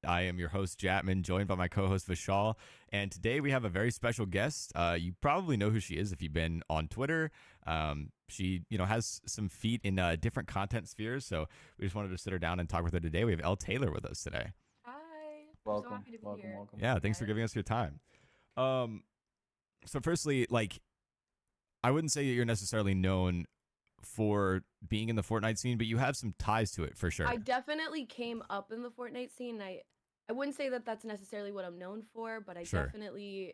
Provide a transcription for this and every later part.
I am your host, Jatmon, joined by my co-host, Vishal. And today we have a very special guest. You probably know who she is if you've been on Twitter. She, has some feet in different content spheres. So we just wanted to sit her down and talk with her today. We have Elle Taylor with us today. Hi. I'm so Welcome, happy to be welcome, here. welcome. Yeah, thanks for giving us your time. So firstly, I wouldn't say that you're necessarily known for being in the Fortnite scene, but you have some ties to it for sure. I definitely came up in the Fortnite scene. I wouldn't say that that's necessarily what I'm known for, but I Sure. definitely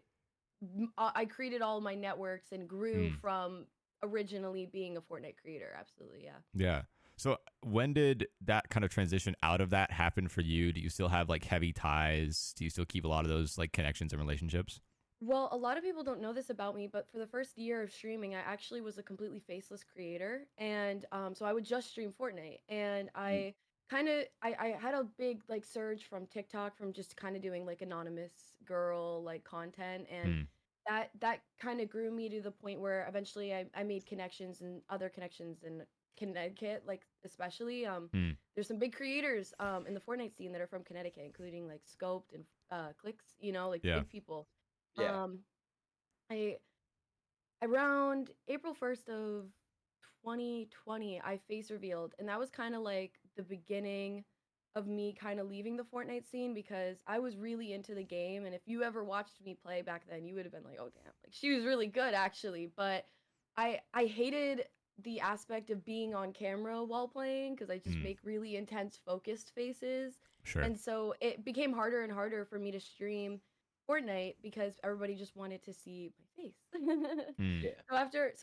I created all my networks and grew from originally being a Fortnite creator. Absolutely, yeah. Yeah. So when did that kind of transition out of that happen for you? Do you still have like heavy ties? Do you still keep a lot of those like connections and relationships? Well, a lot of people don't know this about me, but for the first year of streaming, I actually was a completely faceless creator, and so I would just stream Fortnite, and Mm. I had a big like surge from TikTok from just kind of doing like anonymous girl like content, and Hmm. that kind of grew me to the point where eventually I made connections and other connections in Connecticut, like especially Hmm. there's some big creators in the Fortnite scene that are from Connecticut, including like Scoped and Clicks, like Yeah. big people. Yeah. um, I around April 1st of 2020, I face revealed, and that was kind of like the beginning of me kind of leaving the Fortnite scene because I was really into the game, and if you ever watched me play back then, you would have been like, "Oh damn, like she was really good actually." But I hated the aspect of being on camera while playing because I just Hmm. make really intense focused faces. Sure. And so it became harder and harder for me to stream Fortnite because everybody just wanted to see my face. Hmm. Yeah. So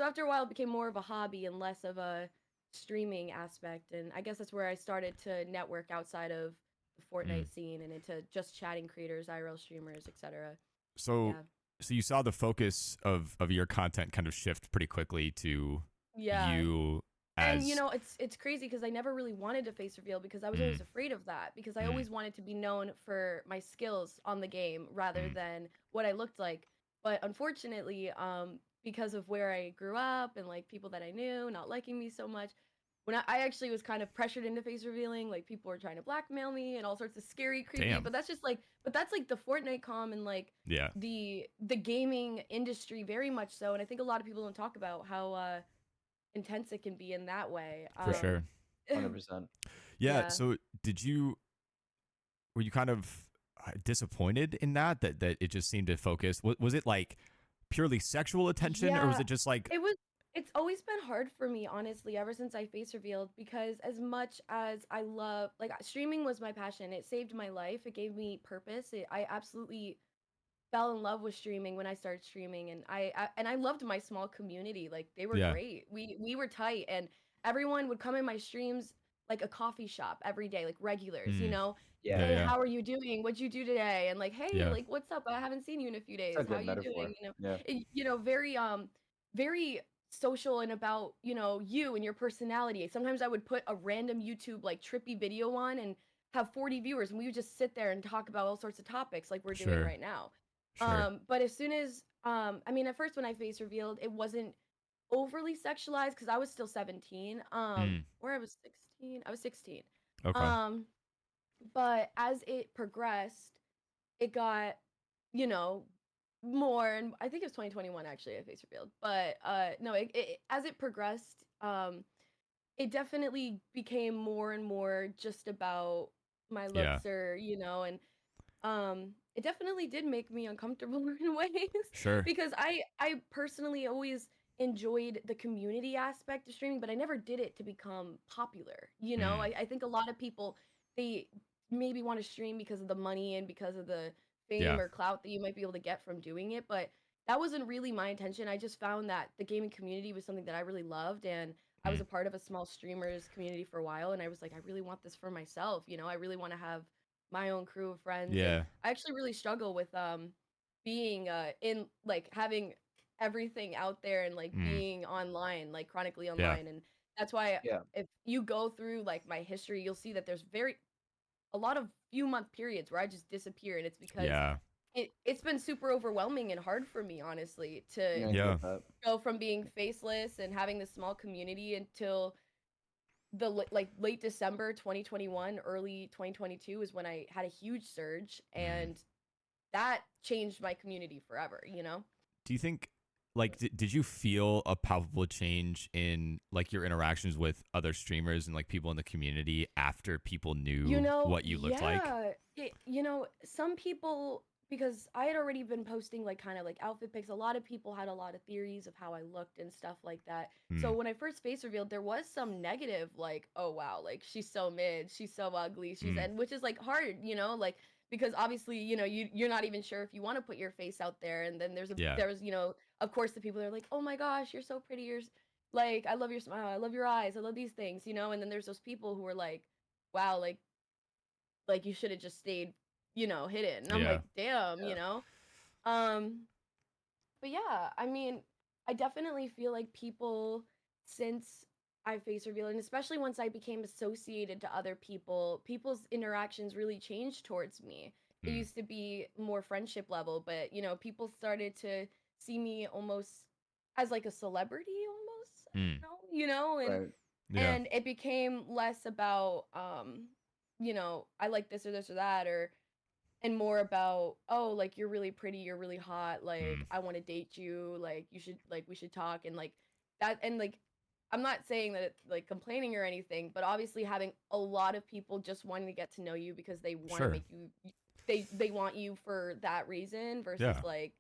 after a while it became more of a hobby and less of a streaming aspect, and I guess that's where I started to network outside of the Hmm. Fortnite scene and into just chatting creators, IRL streamers, etc. So Yeah. so you saw the focus of your content kind of shift pretty quickly to Yeah. you And as it's crazy because I never really wanted to face reveal because I was hmm. always afraid of that because I Hmm. always wanted to be known for my skills on the game rather Hmm. than what I looked like. But unfortunately, because of where I grew up and like people that I knew not liking me so much, when I actually was kind of pressured into face revealing, like people were trying to blackmail me and all sorts of scary, creepy. Damn. But that's just like, but that's like the Fortnite com and like Yeah. the gaming industry very much so. And I think a lot of people don't talk about how intense it can be in that way. For sure. 100%. Yeah. Yeah. So were you kind of disappointed in that it just seemed to focus? Was it like purely sexual attention, or was Yeah, it just like it was it's always been hard for me, honestly, ever since I face revealed, because as much as I love like streaming was my passion. It saved my life. It gave me purpose. I absolutely fell in love with streaming when I started streaming, and I loved my small community. Like they were yeah. great. We were tight, and everyone would come in my streams like a coffee shop every day, like regulars, Mm. Yeah. Yeah. Hey, Yeah. how are you doing? What'd you do today? And like, hey, Yeah. like, what's up? I haven't seen you in a few It's a days. How good you metaphor. doing? Yeah. Very very social and about, you and your personality. Sometimes I would put a random YouTube like trippy video on and have 40 viewers, and we would just sit there and talk about all sorts of topics like we're doing Sure. right now. Sure. But as soon as I mean, at first when I face revealed, it wasn't overly sexualized because I was still 17. Mm. Or I was 16. I was 16. Okay. Um, but as it progressed, it got, you know, more, and I think it was 2021 actually I face revealed. But no, it as it progressed, it definitely became more and more just about my Yeah. looks and it definitely did make me uncomfortable in ways Sure. because I personally always enjoyed the community aspect of streaming, but I never did it to become popular. Mm. I think a lot of people, they maybe want to stream because of the money and because of the Yeah. fame or clout that you might be able to get from doing it, but that wasn't really my intention. I just found that the gaming community was something that I really loved, and I was Mm. a part of a small streamers community for a while, and I was like, I really want this for myself. I really want to have my own crew of friends, and Yeah. I actually really struggle with being in like having everything out there and like Mm. being online, like chronically Yeah. online. And that's why Yeah. if you go through like my history, you'll see that there's a lot of few month periods where I just disappear, and it's because Yeah. it's been super overwhelming and hard for me, honestly, to I Yeah. get that. go from being faceless and having this small community until like late December 2021, early 2022 is when I had a huge surge, Mm. and that changed my community forever, you know? Do you think like did you feel a palpable change in like your interactions with other streamers and like people in the community after people You knew know, what you looked like? yeah. You know, some people, because I had already been posting like kind of like outfit pics, a lot of people had a lot of theories of how I looked and stuff like that. So Mm. when I first face revealed, there was some negative, like, oh wow, like she's so mid, she's so ugly, she's, Mm. and which is like hard, you know, like because obviously, you know, you're not even sure if you want to put your face out there. And then Yeah. there was, you know, of course the people that are like, oh my gosh, you're so pretty, like, I love your smile, I love your eyes, I love these things, you know. And then there's those people who are like, wow, like you should have just stayed, you know, hidden. And I'm Yeah. like, damn, Yeah. you know. Um, but yeah, I mean, I definitely feel like people, since I face revealed, and especially once I became associated to other people, people's interactions really changed towards me. It Mm. used to be more friendship level, but you know, people started to see me almost as like a celebrity almost. I Mm. don't know, you know, Right. Yeah. and it became less about you know, I like this or this or that, or and more about, oh, like you're really pretty, you're really hot, like Mm. I want to date you, like you should, like we should talk, and like that. And like I'm not saying that it's like complaining or anything, but obviously having a lot of people just wanting to get to know you because they want to Sure. make you, they want you for that reason versus Yeah. like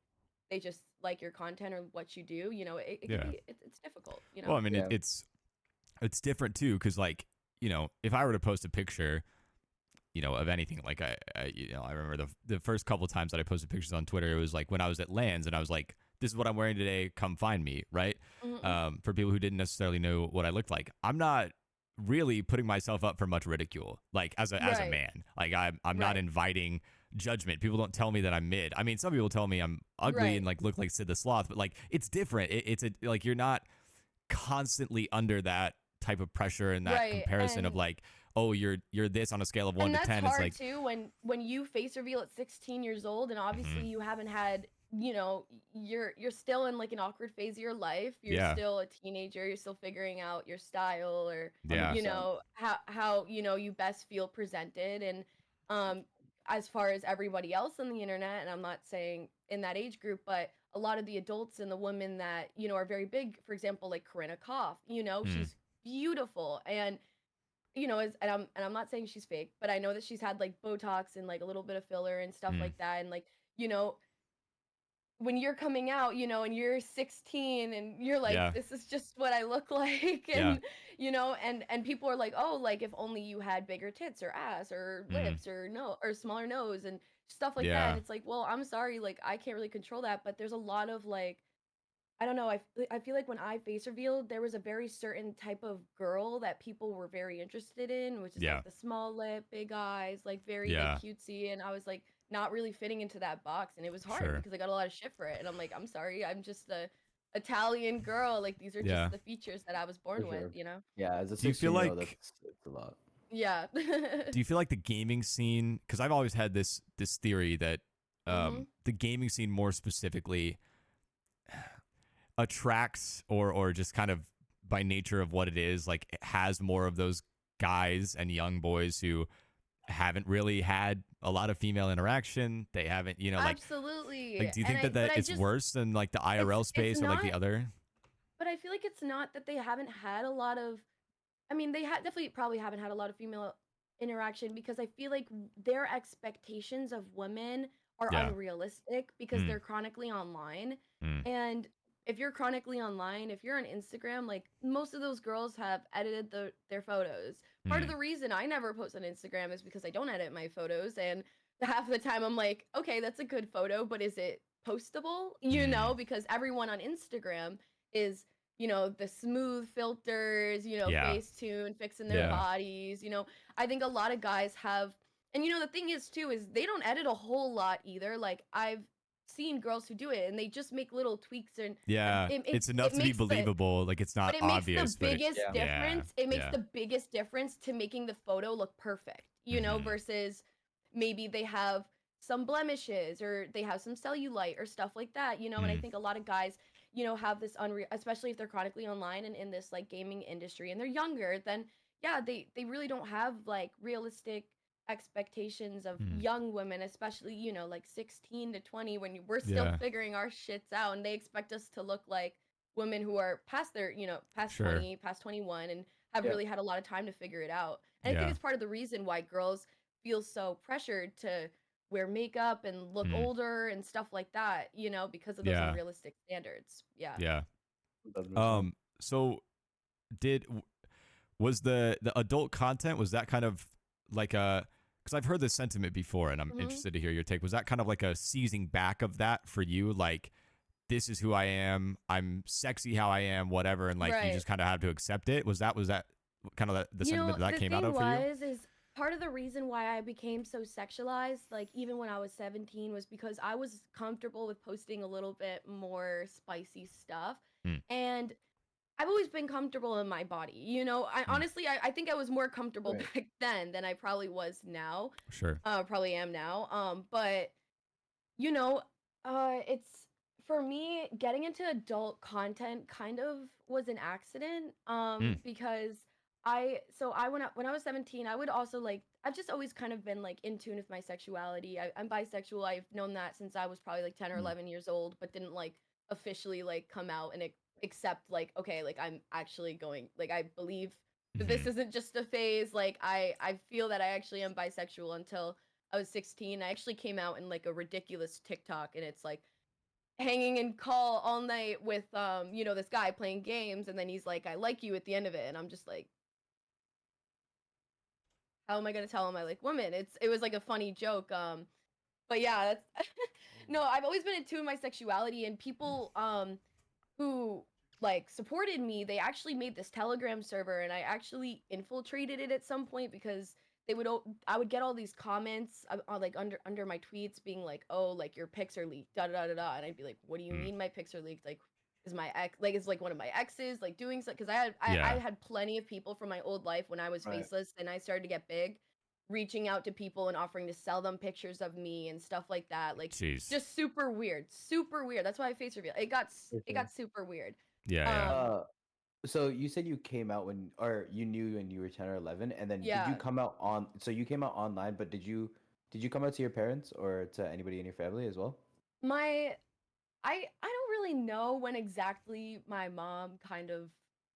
they just like your content or what you do, you know. It can Yeah. be, it's difficult, you Well, know. I mean, Yeah. it's different too, because like you know, if I were to post a picture, you know, of anything, like I you know, I remember the first couple times that I posted pictures on Twitter, it was like when I was at Lands and I was like, this is what I'm wearing today, come find me, right? Mm-mm. For people who didn't necessarily know what I looked like, I'm not really putting myself up for much ridicule, like as a Right, man, like I'm not right, inviting judgment. People don't tell me that I'm mid. I mean, some people tell me I'm ugly right, and like look like Sid the Sloth, but like it's different. It's a like you're not constantly under that type of pressure and that right. comparison of like, oh, you're this on a scale of one And to that's ten. It's hard like, too when you face reveal at 16 years old, and obviously mhm, you haven't had, you know, you're still in like an awkward phase of your life. You're yeah, still a teenager, you're still figuring out your style, or yeah, you 100%. know how you know you best feel presented. And um as far as everybody else on the internet, and I'm not saying in that age group, but a lot of the adults and the women that, you know, are very big, for example, like Corinna Koff, you know, mm, she's beautiful. And you know, and I'm not saying she's fake, but I know that she's had like Botox and like a little bit of filler and stuff mm, like that. And like, you know, when you're coming out, you know, and you're 16 and you're like, yeah, this is just what I look like. yeah, And you know, and people are like, oh, like if only you had bigger tits or ass or mm, lips or no or smaller nose and stuff like that. And yeah, it's like, well, I'm sorry, like I can't really control that, but there's a lot of like, I don't know. I feel like when I face revealed, there was a very certain type of girl that people were very interested in, which is yeah, like the small lip, big eyes, like very like yeah, cutesy. And I was like not really fitting into that box, and it was hard sure, because I got a lot of shit for it. And I'm like, I'm sorry, I'm just a Italian girl. Like these are just yeah. the features that I was For born with, sure. you know? Yeah, as a Do you feel 16-year-old, like it's a lot. Yeah. do you feel like the gaming scene? Because I've always had this theory that Mhm. the gaming scene more specifically attracts or just kind of by nature of what it is, like it has more of those guys and young boys who haven't really had a lot of female interaction. They haven't, you know, Absolutely. like do you And think that but I it's just worse than like the IRL it's space or like the not, other? but I feel like it's not that they haven't had a lot of, I mean, they definitely probably haven't had a lot of female interaction because I feel like their expectations of women are Yeah. unrealistic because Mm, they're chronically online. mm, And if you're chronically online, if you're on Instagram, like most of those girls have edited their photos. Part of mm, the reason I never post on Instagram is because I don't edit my photos, and half the time I'm like, okay, that's a good photo, but is it postable? You know, mm. because everyone on Instagram is, you know, the smooth filters, you know, Yeah. Facetune, fixing their Yeah. bodies, you know. I think a lot of guys have, and you know, the thing is too, is they don't edit a whole lot either. Like I've seen girls who do it and they just make little tweaks, and Yeah. It's enough it to be makes the, believable. Like it's but not it makes the obvious, but biggest Yeah. yeah. difference. It makes Yeah. the biggest difference to making the photo look perfect, you know, Hmm. versus maybe they have some blemishes or they have some cellulite or stuff like that, you know. And I Mm, think a lot of guys, you know, have this unreal, especially if they're chronically online and in this like gaming industry and they're younger, then yeah, they really don't have like realistic expectations of Hmm. young women, especially, like 16 to 20 when we're still Yeah. figuring our shits out, and they expect us to look like women who are past their, past Sure. 20, past 21, and have Yeah. really had a lot of time to figure it out. And I think Yeah. it's part of the reason why girls feel so pressured to wear makeup and look Hmm. older and stuff like that, because of those Yeah. unrealistic standards. Yeah. Yeah. 1000%. So did was the adult content, was that kind of like a, because I've heard this sentiment before and I'm Hmm. interested to hear your take. Was that kind of like a seizing back of that for you? Like, this is who I am. I'm sexy how I am, whatever, and like you Right. just kind of had to accept it. Was that kind of the sentiment that The came out thing of for you? is part of the reason why I became so sexualized, like even when I was 17, was because I was comfortable with posting a little bit more spicy stuff. Hmm. And I've always been comfortable in my body. I Hmm. honestly, I think I was more comfortable Right. back then than I probably was now. Sure. Probably am now. But you know, it's for me getting into adult content kind of was an accident. Hmm. Because I when I was 17, I would also like I've just always kind of been like in tune with my sexuality. I'm bisexual. I've known that since I was probably like 10 or Mm. 11 years old, but didn't like officially like come out and accept like okay, like I'm actually going like I believe that Hmm. this isn't just a phase. Like I feel that I actually am bisexual until I was 16. I actually came out in like a ridiculous TikTok, and it's like hanging in call all night with this guy playing games, and then he's like, I like you at the end of it, and I'm just like, how am I gonna tell him I like women? It was like a funny joke. But yeah, that's no, I've always been in tune with my sexuality, and people who like supported me, they actually made this Telegram server, and I actually infiltrated it at some point because I would get all these comments on like under my tweets being like, oh, like your pics are leaked, da da da da, and I'd be like, what do you Hmm. mean my pics are leaked? Like, is my ex like is like one of my exes like doing so? Because I Yeah. had plenty of people from my old life when I was Right. faceless and I started to get big, reaching out to people and offering to sell them pictures of me and stuff like that. Like Jeez. just super weird, super weird. That's why I face reveal. For It sure. got super weird. Yeah. Yeah. Um, Uh, so you said you came out when, or you knew when you were 10 or 11, and then did you yeah. come out on? So you came out online, but did you come out to your parents or to anybody in your family as well? My I don't really know when exactly my mom kind of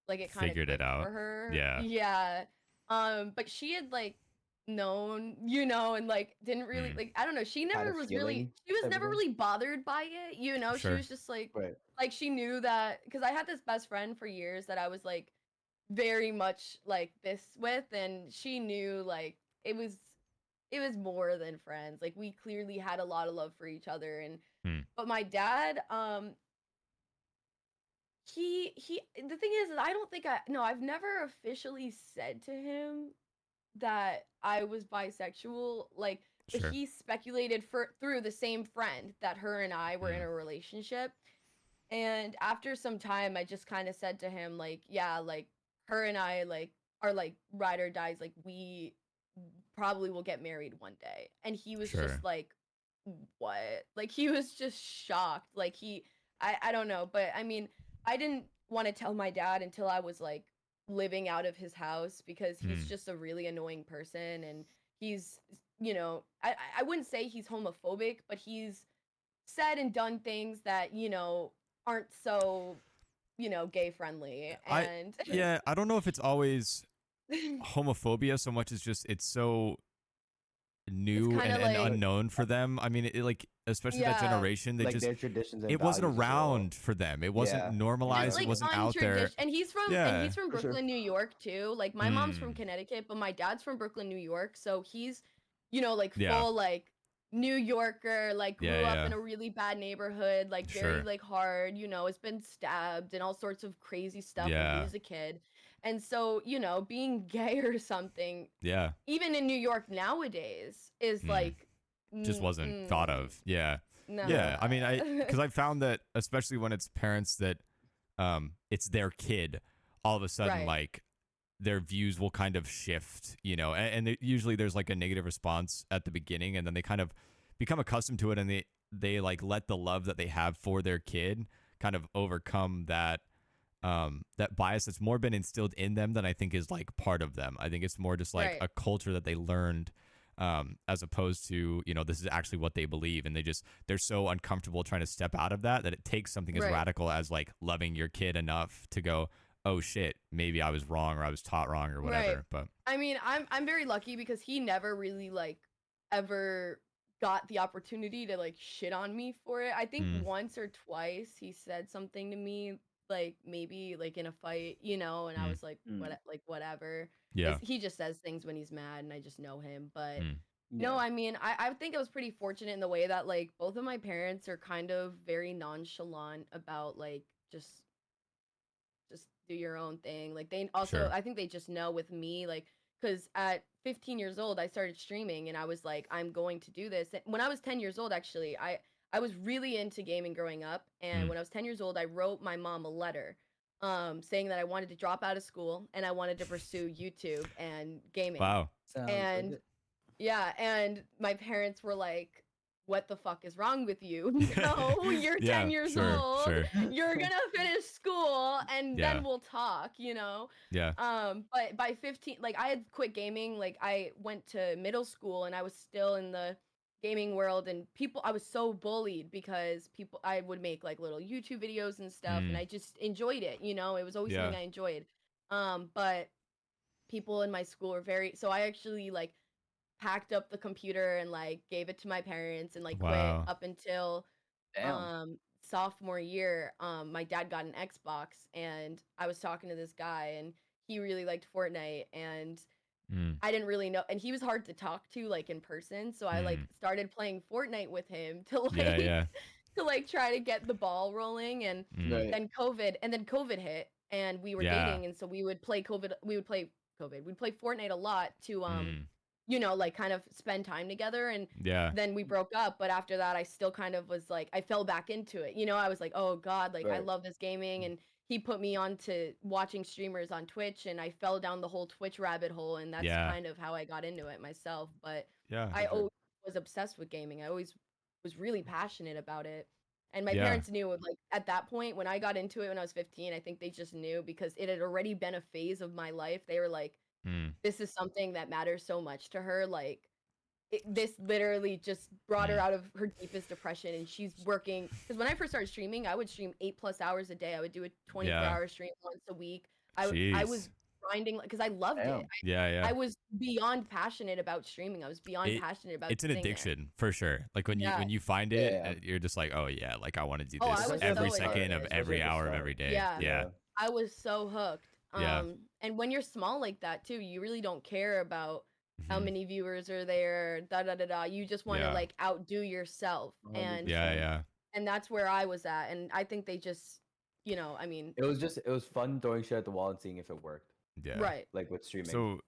like it kind of Figured it clicked out. for her. Yeah. Yeah. But she had like known, and like didn't really Hmm. like I don't know, Had a feeling she was type of never thing. really bothered by it. She Sure. was just Right. like she knew that because I had this best friend for years that I was like very much like this with, and she knew like it was more than friends. Like we clearly had a lot of love for each other. And Hmm. but my dad, he the thing is I don't think I've never officially said to him that I was bisexual, like, but Sure. he speculated for through the same friend that her and I were in Hmm. a relationship. And after some time I just kind of said to him like, yeah, like her and I like are like ride or dies, like we probably will get married one day. And he was Sure. just like, what? Like he was just shocked. Like I don't know, but I mean, I didn't want to tell my dad until I was like living out of his house because he's Hmm. just a really annoying person. And he's I wouldn't say he's homophobic, but he's said and done things that, aren't so, gay friendly. I And Right. Yeah, I don't know if it's always homophobia so much as just it's so it's new kind and, of and like, But unknown for them. I mean, it, like especially that yeah, generation, they like just, their traditions and it wasn't values as well. around for them. It wasn't Yeah. just Yeah. normalized. It like wasn't out there. untraditional. And Yeah. he's from For sure. Brooklyn, New York too. Like my mom's from Mm. Connecticut, but my dad's from Brooklyn, New York. So he's, like Yeah. full like New Yorker, like Yeah. grew up Yeah. in a really bad neighborhood, like very Sure. like hard, has been stabbed and all sorts of crazy stuff when he Yeah. was a kid. And so, being gay or something, Yeah. even in New York nowadays, is Mm. like, Just wasn't thought mm-mm, of. Yeah. Yeah. Yeah. I mean, nah. because I found that especially when it's parents that, it's their kid, all of a sudden, Right. like, their views will kind of shift, and usually there's like a negative response at the beginning, and then they kind of become accustomed to it, and they like let the love that they have for their kid kind of overcome that that bias that's more been instilled in them than I think is like part of them. I think it's more just like Right. a culture that they learned, as opposed to, you know, this is actually what they believe, and they're so uncomfortable trying to step out of that it takes something as Right. radical as like loving your kid enough to go, oh shit, maybe I was wrong or I was taught wrong or Right. whatever. But I mean, I'm very lucky because he never really like ever got the opportunity to like shit on me for it. I think mm, once or twice he said something to me like maybe like in a fight, and I mm, was like Mm. whatever. yeah, He just says things when he's mad and I just know him, but mm, no, Yeah. I mean, I think I was pretty fortunate in the way that like both of my parents are kind of very nonchalant about like just do your own thing. Like they also, sure, I think they just know with me, like, because at 15 years old, I started streaming and I was like, I'm going to do this. And when I was 10 years old, actually, I was really into gaming growing up. And mm, when I was 10 years old, I wrote my mom a letter saying that I wanted to drop out of school and I wanted to pursue YouTube and gaming. wow, Sounds like And it. yeah, and my parents were like, "What the fuck is wrong with you? No, you're 10 yeah, years sure, old. sure, You're gonna finish school and yeah, then we'll talk." yeah, But by 15, like I had quit gaming, like I went to middle school and I was still in the gaming world and I was so bullied because I would make like little YouTube videos and stuff and mm, I just enjoyed it. It was always something yeah, I enjoyed. But people in my school were so I actually like packed up the computer and like gave it to my parents and like quit wow, up until Damn. sophomore year. My dad got an Xbox and I was talking to this guy and he really liked Fortnite and mm, I didn't really know and he was hard to talk to like in person, so I like mm, started playing Fortnite with him to yeah, like yeah, to like try to get the ball rolling and mm, Right. then COVID hit and we were yeah, dating and so we would play we'd play Fortnite a lot to mm, like kind of spend time together and yeah, then we broke up, but after that I still kind of was like I fell back into it. I was like, "Oh god, like I Right. love this gaming." And he put me on to watching streamers on Twitch and I fell down the whole Twitch rabbit hole and that's yeah, kind of how I got into it myself, but yeah, I For sure. always was obsessed with gaming. I always was really passionate about it. And my yeah, parents knew like at that point when I got into it when I was 15, I think they just knew because it had already been a phase of my life. They were like, mm, this is something that matters so much to her. Like, this literally just brought her mm, out of her deepest depression. And she's working because when I first started streaming, I would stream 8+ hours a day. I would do a 24 yeah, hour stream once a week. I was jeez, grinding because I loved it. Damn. yeah, I yeah. was beyond passionate about streaming. I was beyond It passionate about it's an getting there. addiction for sure. Like Yeah. when you find Yeah. it, Yeah. you're just like, oh yeah, like I want to do Oh, I this was Especially at every the so start. second of addicted. Especially every at the hour of every start. day. Yeah. Yeah, Yeah. I was so hooked. yeah, And when you're small like that too, you really don't care about how hmm, many viewers are there, da da da da. You just want to yeah, like outdo yourself. And 100%. yeah, that's where I was at. And I think they just, I mean, It was fun throwing shit at the wall and seeing if it worked. yeah. right, Like with streaming. So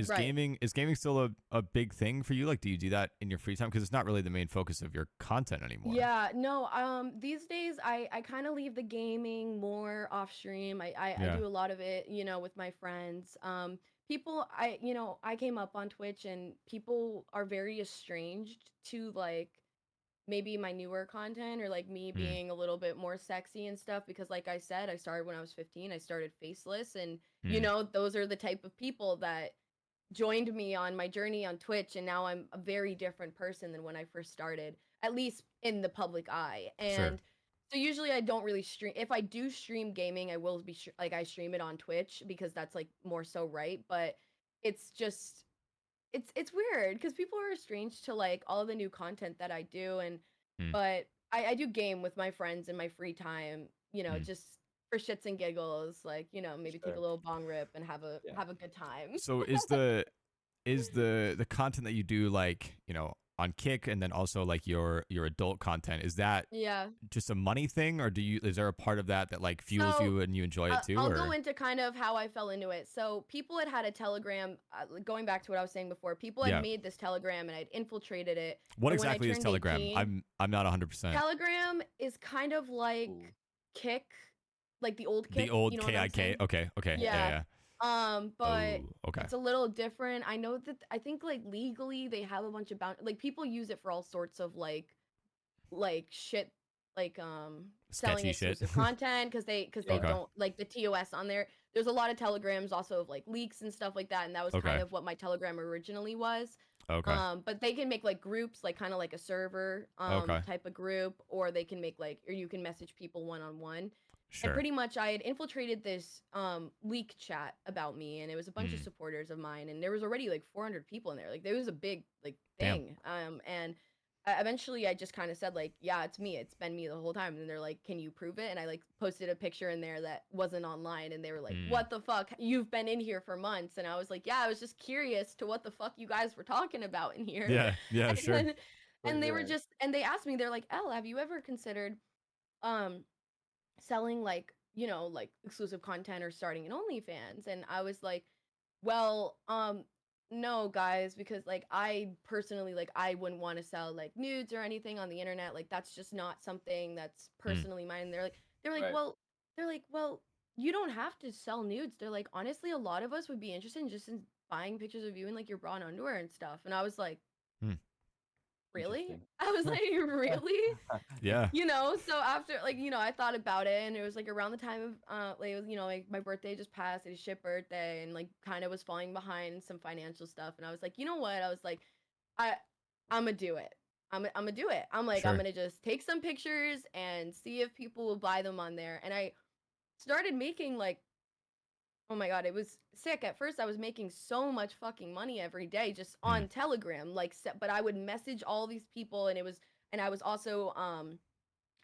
right. is gaming still a big thing for you? Like, do you do that in your free time? Because it's not really the main focus of your content anymore. Yeah, no, these days I kind of leave the gaming more off stream. I Yeah. do a lot of it, with my friends. People I came up on Twitch and people are very estranged to like maybe my newer content or like me Mm, being a little bit more sexy and stuff because like I said, I started when I was 15. I started faceless and mm, those are the type of people that joined me on my journey on Twitch and now I'm a very different person than when I first started, at least in the public eye. sure. And so usually I don't really stream. If I do stream gaming, I will be like I stream it on Twitch because that's like more so right, but it's just it's weird because people are strange to like all the new content that I do and Mm, but I do game with my friends in my free time, mm. just for shits and giggles, like, maybe take a Sure. little bong rip and Yeah. have a good time. So is the content that you do, like, you know, on Kick, and then also like your adult content, is that Yeah. just a money thing, or is there a part of that that like fuels So you and you enjoy it too, I'll go or into kind of how I fell into it. So people had a Telegram, going back to what I was saying before, people had yeah? made this Telegram and I'd infiltrated it. What And when I exactly is turned Telegram? 18, I'm not 100%. Telegram is kind of Ooh. like Kick, like the old The Kick, you old know what I'm KIK. saying? Okay, okay, yeah, Yeah. yeah. But Oh, okay. it's a little different. I know that I think like legally they have a bunch of like people use it for all sorts of like shit selling Sketchy shit. exclusive content because they Okay. don't like the TOS on there. There's a lot of telegrams also of like leaks and stuff like that, and that was kind Okay. of what my telegram originally was. Okay. But they can make like groups, like kind of like a server Okay. type of group, or they can make like, or you can message people one on one. And Sure. pretty much I had infiltrated this leak chat about me, and it was a bunch of Mm. supporters of mine, and there was already like 400 people in there. Like there was a big like Damn. thing. And eventually I just kind of said like, yeah, it's me. It's been me the whole time. And they're like, can you prove it? And I like posted a picture in there that wasn't online, and they were like, Mm. what the fuck? You've been in here for months. And I was like, yeah, I was just curious to what the fuck you guys were talking about in here. Yeah. Yeah. And Sure. then, and they were Right. just, and they asked me, they're like, Elle, have you ever considered um selling like, like exclusive content or starting an OnlyFans? And I was like, well, no, guys, because like I personally, like I wouldn't want to sell like nudes or anything on the internet. Like that's just not something that's Mm. personally mine. They're like, Right. well, you don't have to sell nudes. They're like, honestly, a lot of us would be interested in just in buying pictures of you in like your bra and underwear and stuff. And I was like, Mm. really? Interesting. I was like, really? Yeah. So after like, I thought about it, and it was like around the time of like it was, like my birthday just passed, it's shit birthday, and like kind of was falling behind some financial stuff, and I was like, you know what? I was like, I I'm gonna do it. I'm gonna do it. I'm like, I'm Sure. gonna just take some pictures and see if people will buy them on there. And I started making like, oh my god, it was sick. At first, I was making so much fucking money every day just Mm. on Telegram, but I would message all these people, and I was also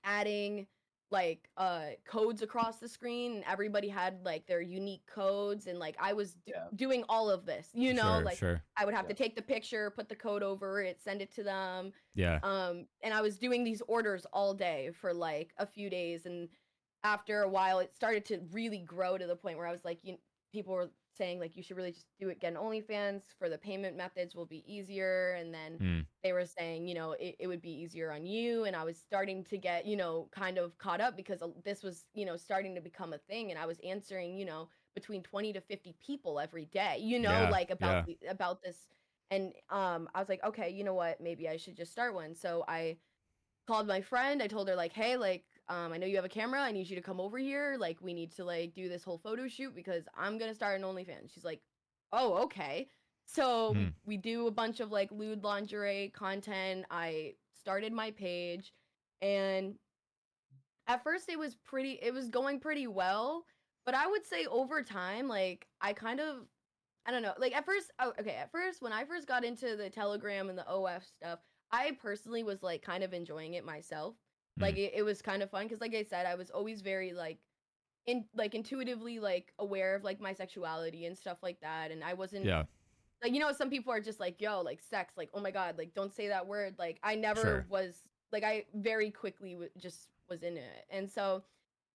adding like codes across the screen, and everybody had like their unique codes, and like I was Yeah. doing all of this, Sure. like Sure. I would have to Yeah. take the picture, put the code over it, send it to them. Yeah. And I was doing these orders all day for like a few days, and after a while it started to really grow to the point where I was like, people were saying like, you should really just do it, get an OnlyFans, for the payment methods will be easier. And then Mm. they were saying, it would be easier on you. And I was starting to get, kind of caught up, because this was, starting to become a thing. And I was answering, between 20 to 50 people every day, Yeah. like Yeah. about this. And I was like, okay, you know what, maybe I should just start one. So I called my friend. I told her like, hey, like, I know you have a camera. I need you to come over here. Like, we need to like do this whole photo shoot because I'm gonna start an OnlyFans. She's like, oh, okay. So Mm. we do a bunch of like lewd lingerie content. I started my page, and at first it was going pretty well, but I would say over time, like I don't know. Like at first, at first when I first got into the Telegram and the OF stuff, I personally was like kind of enjoying it myself. Like Mm. it was kind of fun because, like I said, I was always very like intuitively like aware of like my sexuality and stuff like that, and I wasn't Yeah. like, some people are just like, yo, like sex, like, oh my god, like don't say that word. Like I never Sure. was like, I very quickly just was in it, and so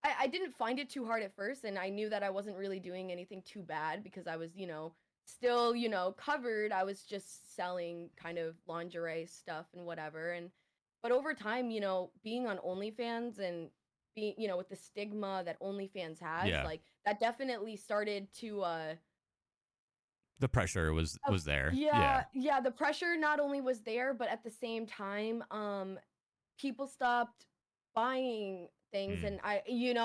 I didn't find it too hard at first, and I knew that I wasn't really doing anything too bad because I was, still, covered. I was just selling kind of lingerie stuff and whatever. And but over time, being on OnlyFans and being, with the stigma that OnlyFans has, Yeah. like that definitely started to The pressure was there. yeah, Yeah. yeah, the pressure not only was there, but at the same time, people stopped buying things, Mm. and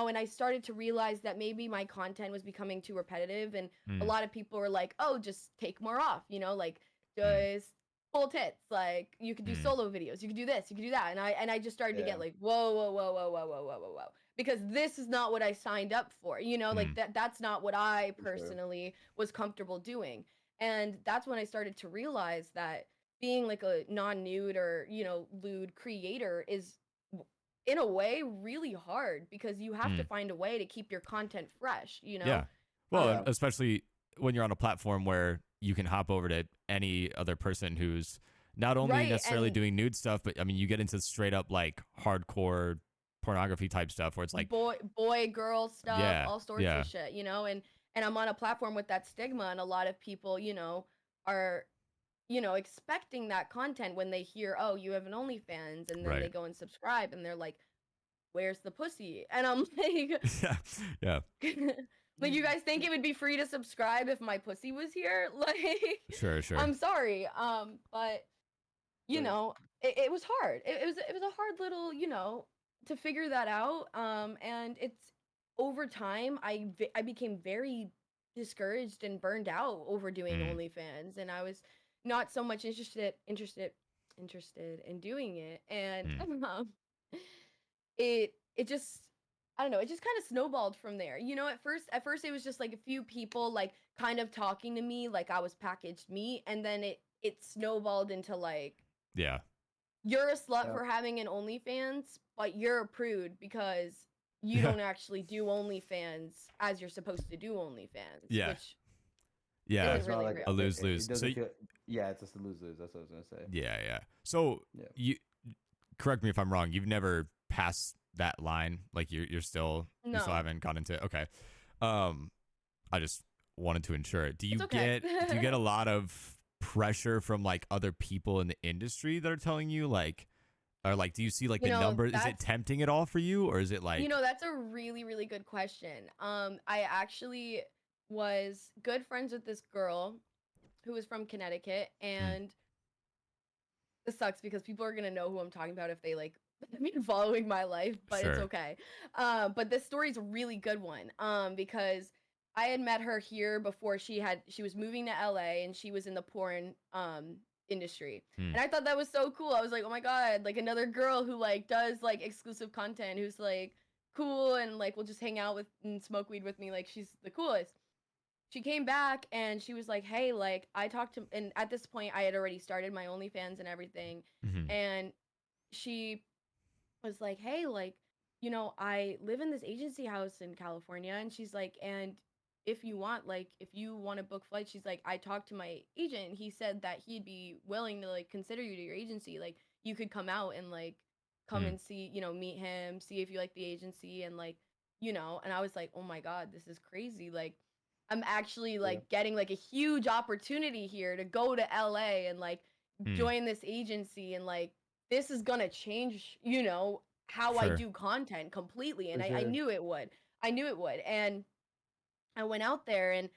and I started to realize that maybe my content was becoming too repetitive, and a Mm. lot of people were like, "Oh, just take more off," like Mm. just full tits, like you could do Mm. solo videos, you could do this, you could do that, and I just started to Yeah. get like, whoa, whoa, whoa, whoa, whoa, whoa, whoa, whoa, whoa, because this is not what I signed up for, like Mm. that's not what I For sure. personally was comfortable doing. And that's when I started to realize that being like a non-nude or, lewd creator is in a way really hard, because you have to Mm. find a way to keep your content fresh. Yeah. Well, and Um Yeah. especially when you're on a platform where you can hop over to any other person who's not only right, necessarily and doing nude stuff, but I mean, you get into straight up like hardcore pornography type stuff where it's like, boy girl stuff, yeah, all sorts yeah, of shit, and I'm on a platform with that stigma, and a lot of people, are expecting that content when they hear, oh, you have an OnlyFans, and then they right. go and subscribe, and they're like, where's the pussy? And I'm like, Yeah. Yeah. like, you guys think it would be free to subscribe if my pussy was here? Like, Sure. Sure. I'm sorry. But Right. it was hard. It was a hard little, to figure that out. And it's over time, I became very discouraged and burned out over doing Mm, OnlyFans, and I was not so much interested in doing it. And mm. um, it just, I don't know, it just kind of snowballed from there. At first it was just like a few people like kind of talking to me like I was packaged meat, and then it snowballed into like, Yeah. you're a slut So for having an OnlyFans, but you're a prude because you Yeah. don't actually do OnlyFans as you're supposed to do OnlyFans, Yeah. which yeah, Yeah. isn't it's not really like A real. lose it lose. So doesn't feel. Yeah, it's just a lose lose. That's what I was gonna say. yeah, yeah. So Yeah. you correct me if I'm wrong. You've never passed that line. Like you're still you still No, haven't gotten into it. Okay. Um, I just wanted to ensure it. it's okay. Do you get a lot of pressure from like other people in the industry that are telling you like, or like do you see like you the know, number? Is it that's tempting at all for you, or is it like that's a really, really good question. I actually was good friends with this girl who was from Connecticut, mm, and this sucks because people are gonna know who I'm talking about if they like have been following my life, but it's sure? okay. But this story's a really good one. Because I had met her here before she was moving to LA, and she was in the porn industry. Mm, And I thought that was so cool. I was like, oh my god, like another girl who like does like exclusive content, who's like cool and like will just hang out with and smoke weed with me. Like she's the coolest. She came back and she was like, "Hey, like I talked to," and at this point I had already started my OnlyFans and everything. hmm And she was like, "Hey, like, I live in this agency house in California." And she's like, "And if you want to book flights," she's like, "I talked to my agent. He said that he'd be willing to like consider you to your agency. Like, you could come out and like come mm, and see, meet him, see if you like the agency and like, and I was like, "Oh my God, this is crazy. Like, I'm actually Yeah. like getting like a huge opportunity here to go to LA and like mm, join this agency, and like this is gonna change, how I sure. do content completely." And For I sure. knew it would. I knew it would. And I went out there, and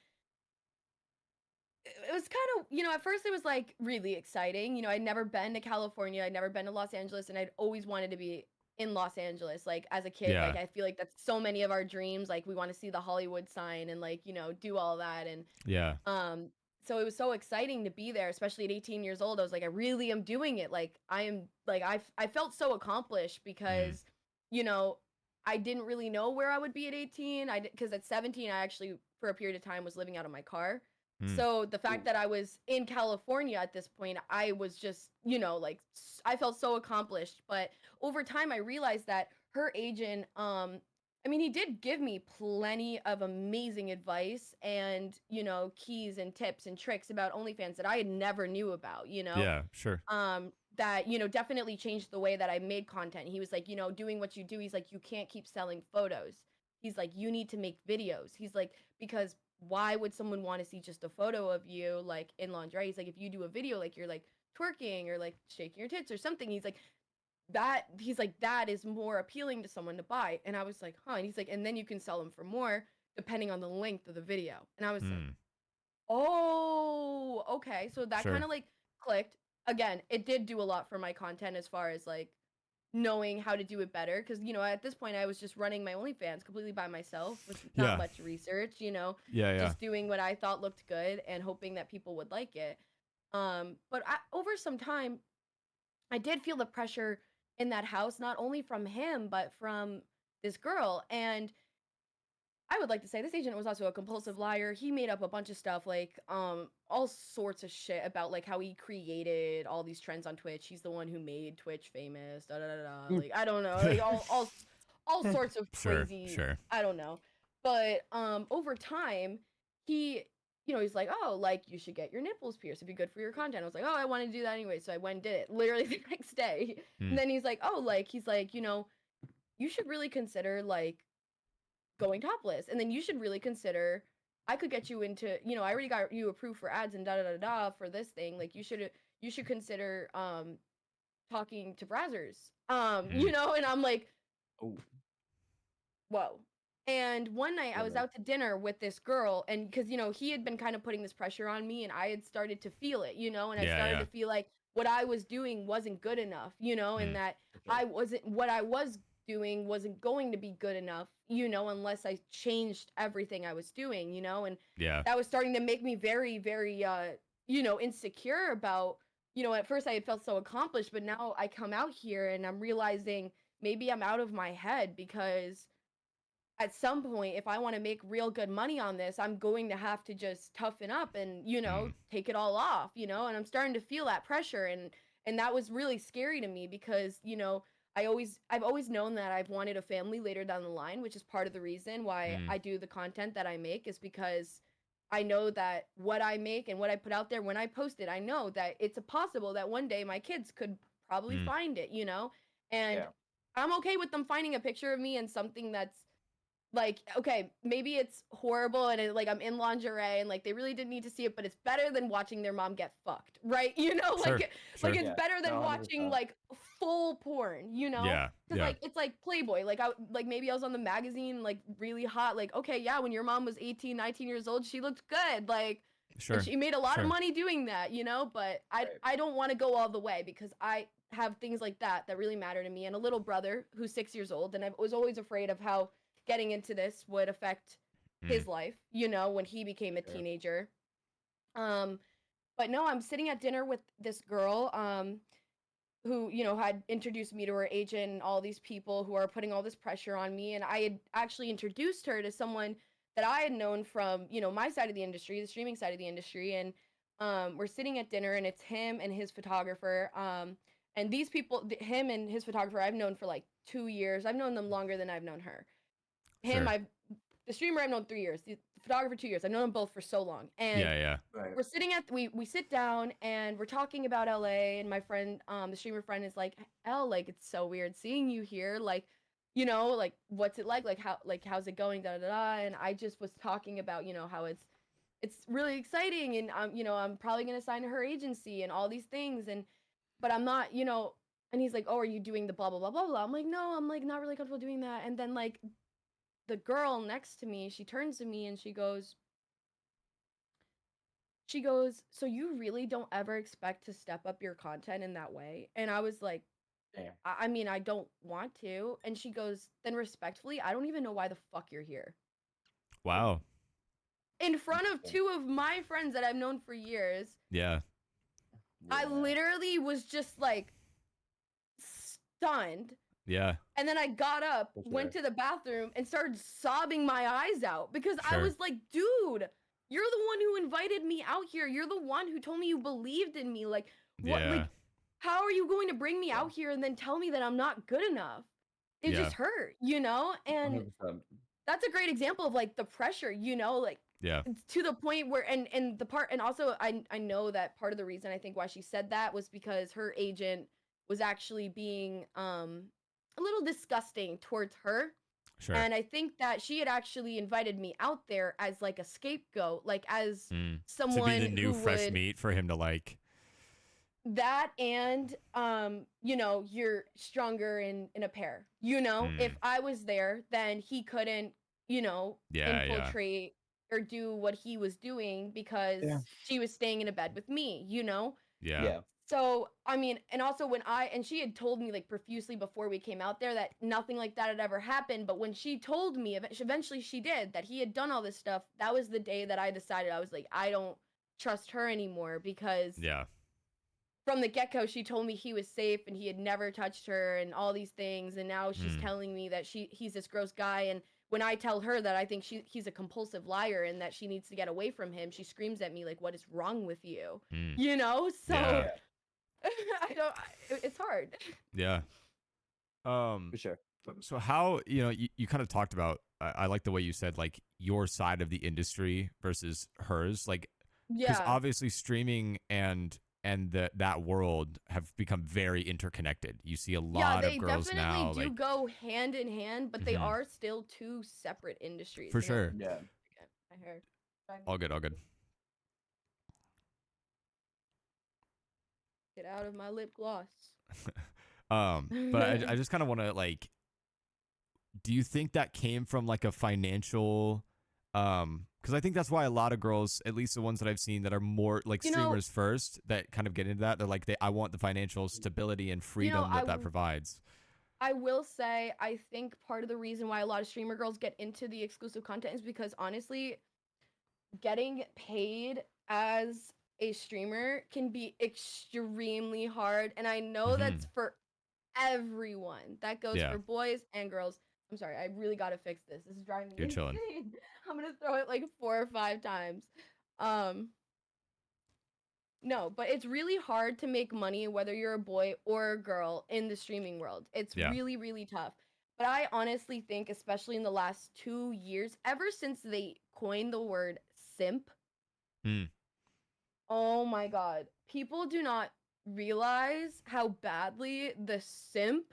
it was kind of, at first it was like really exciting. I'd never been to California, I'd never been to Los Angeles, and I'd always wanted to be in Los Angeles. Like as a kid, like Yeah. I feel like that's so many of our dreams. Like we want to see the Hollywood sign and like, do all that. And Yeah. um, so it was so exciting to be there, especially at 18 years old. I was like, I really am doing it. Like I am like I felt so accomplished Mm, because, you know, I didn't really know where I would be at 18. Because at 17 I actually for a period of time was living out of my car. mm, So the fact Ooh. that I was in California at this point, I was just, like I felt so accomplished. But over time I realized that her agent, I mean, he did give me plenty of amazing advice and, keys and tips and tricks about OnlyFans that I had never knew about, yeah. Sure. that, definitely changed the way that I made content. He was like, doing what you do, he's like, you can't keep selling photos. He's like, you need to make videos. He's like, because why would someone want to see just a photo of you like in lingerie? He's like, if you do a video, like you're like twerking or like shaking your tits or something, he's like that is more appealing to someone to buy. And I was like, huh. And he's like, and then you can sell them for more depending on the length of the video. And I was like, Mm, oh, okay. So that kind sure. of like clicked. Again, it did do a lot for my content as far as like knowing how to do it better, because at this point I was just running my OnlyFans completely by myself with not Yeah. much research, Yeah. Yeah. just doing what I thought looked good and hoping that people would like it. Over some time I did feel the pressure in that house, not only from him, but from this girl. And I would like to say this agent was also a compulsive liar. He made up a bunch of stuff, like all sorts of shit about like how he created all these trends on Twitch. He's the one who made Twitch famous. Da da da da. Like I don't know, like all sorts of Sure. crazy. Sure. I don't know, but over time, he he's like, oh, like you should get your nipples pierced. It'd be good for your content. I was like, oh, I want to do that anyway, so I went and did it literally the next day. Mm, And then he's like, oh, like he's like, you should really consider like going topless. And then you should really consider, I could get you into, I already got you approved for ads and da da da da for this thing. Like you should consider talking to Brazzers. mm, And I'm like, Oh. whoa. And one night I was Yeah. out to dinner with this girl, and because he had been kind of putting this pressure on me, and I had started to feel it, and I yeah. started Yeah. to feel like what I was doing wasn't good enough, and Mm, that For sure. I wasn't what I was doing wasn't going to be good enough, you know, unless I changed everything I was doing, you know, and Yeah. that was starting to make me very, very, you know, insecure about, you know, at first I had felt so accomplished, but now I come out here and I'm realizing maybe I'm out of my head because at some point, if I want to make real good money on this, I'm going to have to just toughen up and, you know, Mm. take it all off, you know, and I'm starting to feel that pressure. And that was really scary to me because, you know, I've always known that I've wanted a family later down the line, which is part of the reason why Mm. I do the content that I make is because I know that what I make and what I put out there when I post it, I know that it's possible that one day my kids could probably Mm. find it, you know? And Yeah. I'm okay with them finding a picture of me and something that's like, okay, maybe it's horrible and like I'm in lingerie and like they really didn't need to see it, but it's better than watching their mom get fucked, right? You know, Sure. like Sure. it's Yeah. better than No, watching 100%. like full porn, you know? Yeah. Because Yeah. like it's like Playboy, like like maybe I was on the magazine, like really hot, like okay, yeah, when your mom was 18, 19 years old, she looked good, like, and Sure. she made a lot of Sure. money doing that, you know. But Right. I don't want to go all the way because I have things like that really matter to me, and a little brother who's 6 years old, and I was always afraid of how getting into this would affect Mm. his life, you know, when he became a Sure. teenager. Um, but no, I'm sitting at dinner with this girl, who, you know, had introduced me to her agent and all these people who are putting all this pressure on me. And I had actually introduced her to someone that I had known from, you know, my side of the industry, the streaming side of the industry. And we're sitting at dinner and it's him and his photographer. And these people, him and his photographer, I've known for like 2 years. I've known them longer than I've known her. Him, Sure. the streamer I've known 3 years, the photographer 2 years. I've known them both for so long. And Yeah. Yeah. Right. we're sitting at we sit down and we're talking about LA, and my friend, the streamer friend, is like, Elle, like it's so weird seeing you here, like, you know, like what's it like how, like how's it going, da da da. And I just was talking about, you know, how it's really exciting, and you know, I'm probably gonna sign to her agency and all these things, and but I'm not, you know. And he's like, oh, are you doing the blah blah blah blah blah? I'm like, no, I'm like not really comfortable doing that. And then like the girl next to me, she turns to me and she goes, so you really don't ever expect to step up your content in that way? And I was like, Damn. I mean, I don't want to. And she goes, then respectfully, I don't even know why the fuck you're here. Wow. In front of Interesting. 2 of my friends that I've known for years, Yeah. I Yeah. literally was just like stunned. Yeah. And then I got up, For went sure. to the bathroom, and started sobbing my eyes out because I Sure. was like, dude, you're the one who invited me out here. You're the one who told me you believed in me. Like, what? Yeah. Like, how are you going to bring me Yeah. out here and then tell me that I'm not good enough? It Yeah. just hurt, you know? And 100%. that's a great example of like the pressure, you know, like Yeah. it's to the point where and the part, and also I know that part of the reason I think why she said that was because her agent was actually being a little disgusting towards her. Sure. And I think that she had actually invited me out there as like a scapegoat, like as Mm. To someone be the new who fresh would meat for him to like. that, and you know, you're stronger in a pair. You know, if Mm. I was there, then he couldn't, you know, Yeah. Yeah. infiltrate or do what he was doing because Yeah. she was staying in a bed with me, you know? Yeah. Yeah. So, I mean, and also and she had told me like profusely before we came out there that nothing like that had ever happened. But when she told me, eventually she did, that he had done all this stuff, that was the day that I decided, I was like, I don't trust her anymore because Yeah. from the get-go she told me he was safe and he had never touched her and all these things. And now she's Mm. telling me that he's this gross guy. And when I tell her that I think he's a compulsive liar and that she needs to get away from him, she screams at me like, what is wrong with you? Mm. You know? So Yeah. it's hard. Yeah. For sure. So how, you kind of talked about, I like the way you said like your side of the industry versus hers, like, because Yeah. obviously streaming and that world have become very interconnected. You see a Yeah, lot they of girls definitely now, do like, go hand in hand, but they Mhm. are still 2 separate industries. For you know? sure. Yeah. Okay, my hair. All good, all good. Get out of my lip gloss. But I just kind of want to like, do you think that came from like a financial, because I think that's why a lot of girls, at least the ones that I've seen that are more like You know- streamers first, that kind of get into that. They're like, I want the financial stability and freedom that I provides. I will say, I think part of the reason why a lot of streamer girls get into the exclusive content is because honestly, getting paid as a streamer can be extremely hard. And I know Mm-hmm. that's for everyone. That goes Yeah. for boys and girls. I'm sorry, I really gotta fix this. This is driving me You're chilling. insane. I'm gonna throw it like 4 or 5 times. Um, no, but it's really hard to make money whether you're a boy or a girl in the streaming world. It's Yeah. really, really tough. But I honestly think, especially in the last 2 years, ever since they coined the word simp, Mm. oh my god, people do not realize how badly the simp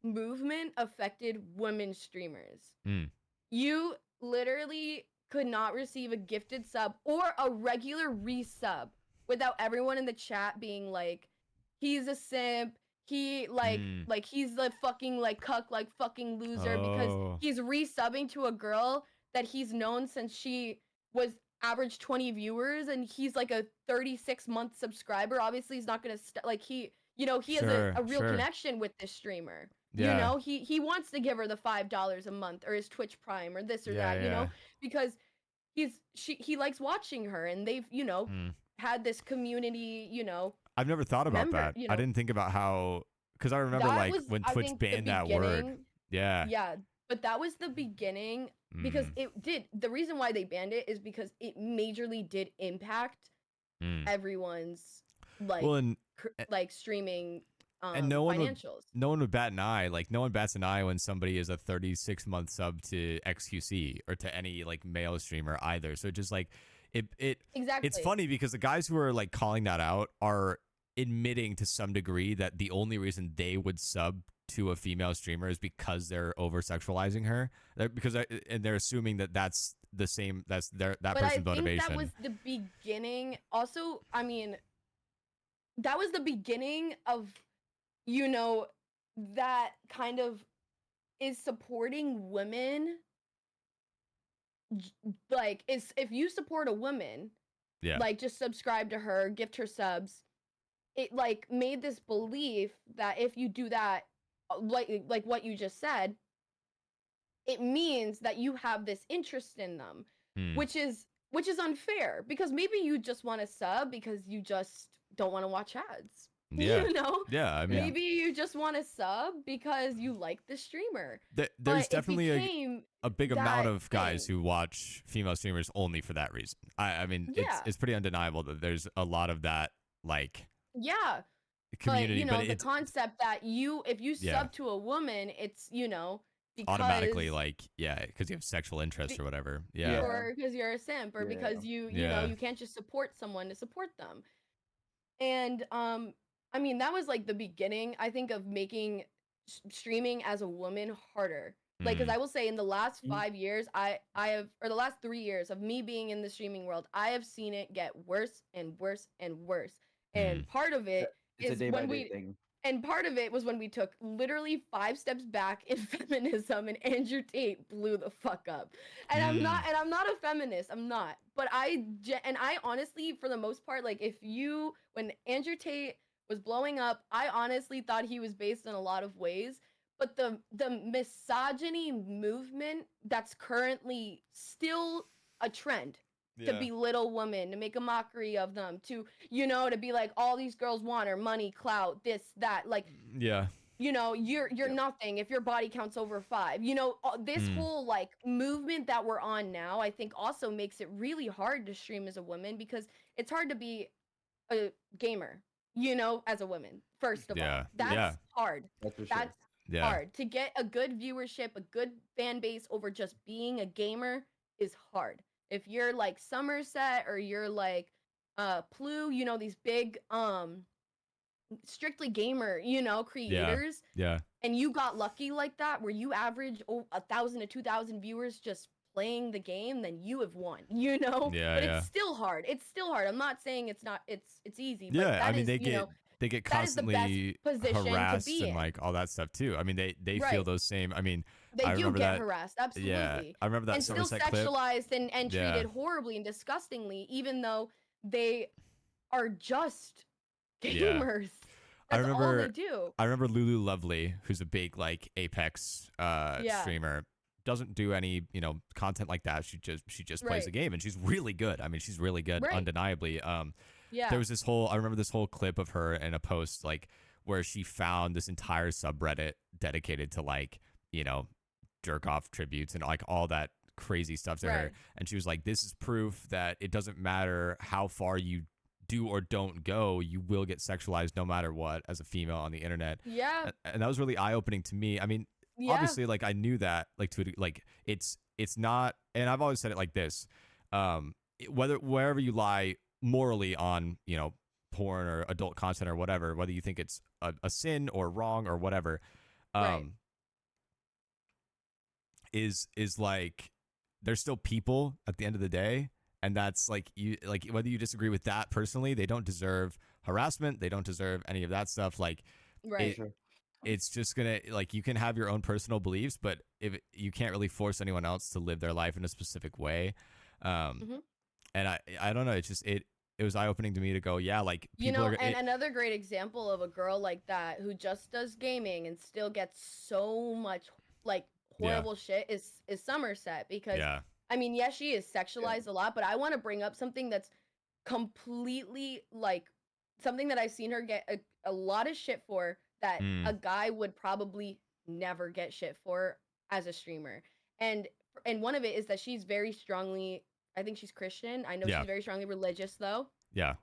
movement affected women streamers. Mm. You literally could not receive a gifted sub or a regular resub without everyone in the chat being like, he's a simp, he like he's the fucking like cuck, like fucking loser, because Oh. he's resubbing to a girl that he's known since she was average 20 viewers, and he's like a 36-month subscriber. Obviously he's not gonna like he has Sure, a real sure. connection with this streamer. Yeah. You know, he wants to give her the $5 a month or his Twitch Prime or this or that, you know, because he likes watching her, and they've, Mm. had this community, I've never thought about member, that. I didn't think about how, because I remember that like was, when I Twitch think, the banned that word. beginning. Yeah. Yeah, but that was the beginning because Mm. it did. The reason why they banned it is because it majorly did impact Mm. everyone's like Well, and like streaming and no one financials. no one would bat an eye. Like no one bats an eye when somebody is a 36-month sub to XQC or to any like male streamer either. So just like it Exactly. it's funny because the guys who are like calling that out are admitting to some degree that the only reason they would sub to a female streamer is because they're over sexualizing her. And they're assuming that that's the same, that's that But person's I think motivation. that was the beginning. Also, I mean, that was the beginning of, that kind of is supporting women. Like, if you support a woman, Yeah. like just subscribe to her, gift her subs, it like made this belief that if you do that, like what you just said, it means that you have this interest in them, Hmm. which is unfair, because maybe you just want to sub because you just don't want to watch ads. Yeah. You know? Yeah. I mean, Maybe you just want to sub because you like the streamer. there's But definitely it became a big amount that of guys thing. who watch female streamers only for that reason. I mean, Yeah. it's pretty undeniable that there's a lot of that like Yeah. community, But, but the it's concept that if you Yeah. sub to a woman, it's, because automatically like, yeah, because you have sexual interest or whatever. Yeah. or because you're a simp, or Yeah. because you Yeah. you can't just support someone to support them. And I mean, that was like the beginning, I think, of making streaming as a woman harder. Like, because Mm. I will say in the last Mm. 5 years, I have, or the last 3 years of me being in the streaming world, I have seen it get worse and worse and worse. And part of it It's a is day by when day we thing. and part of it was when we took literally 5 steps back in feminism, and Andrew Tate blew the fuck up. And I'm not a feminist. I'm not. But I honestly, for the most part, like when Andrew Tate was blowing up, I honestly thought he was based in a lot of ways. But the misogyny movement that's currently still a trend, to belittle women, to make a mockery of them, to to be like, all these girls want are money, clout, this, that, like, Yeah. you're nothing if your body counts over 5. This whole like movement that we're on now, I think also makes it really hard to stream as a woman, because it's hard to be a gamer, as a woman. First of all, that's hard. That's for sure. That's hard to get a good viewership, a good fan base over just being a gamer is hard. If you're like Somerset, or you're like Plu, these big strictly gamer, creators, Yeah. and you got lucky like that, where you average 1,000 to 2,000 viewers just playing the game, then you have won. Yeah. But it's still hard. It's still hard. I'm not saying it's not. It's easy. But Yeah. I mean, is, they get that is the best constantly position to harassed be and in. like all that stuff too. I mean, they feel Right. those same. I mean, They I do remember get that. harassed, absolutely. Yeah, I remember that And still Somerset clip. sexualized and Yeah. treated horribly and disgustingly, even though they are just Yeah. gamers. That's all they do. I remember Lulu Lovely, who's a big like Apex Yeah. streamer, doesn't do any, you know, content like that. She just plays Right. the game, and she's really good. I mean, she's really good, Right. undeniably. Yeah. There was this whole, I remember this whole clip of her in a post like where she found this entire subreddit dedicated to like, you know, jerk off tributes and like all that crazy stuff to her. Right. And she was like, this is proof that it doesn't matter how far you do or don't go, you will get sexualized no matter what as a female on the internet. Yeah. And that was really eye-opening to me. I mean, Yeah. obviously, like I knew that, like like it's not, and I've always said it like this, whether wherever you lie morally on, you know, porn or adult content or whatever, whether you think it's a sin or wrong or whatever, Right. is like they're still people at the end of the day. And that's like, you like, whether you disagree with that personally, they don't deserve harassment, they don't deserve any of that stuff. Like Right. it's just gonna, like, you can have your own personal beliefs, but if you can't really force anyone else to live their life in a specific way. Mhm. And I don't know, it's just it was eye-opening to me to go, yeah, like You people know, are and another great example of a girl like that who just does gaming and still gets so much like horrible shit is Somerset, because yeah, I mean, yes, she is sexualized a lot, but I want to bring up something that's completely like something that I've seen her get a lot of shit for that Mm. a guy would probably never get shit for as a streamer. And one of it is that she's very strongly, I think she's Christian. I know Yeah. she's very strongly religious though. yeah,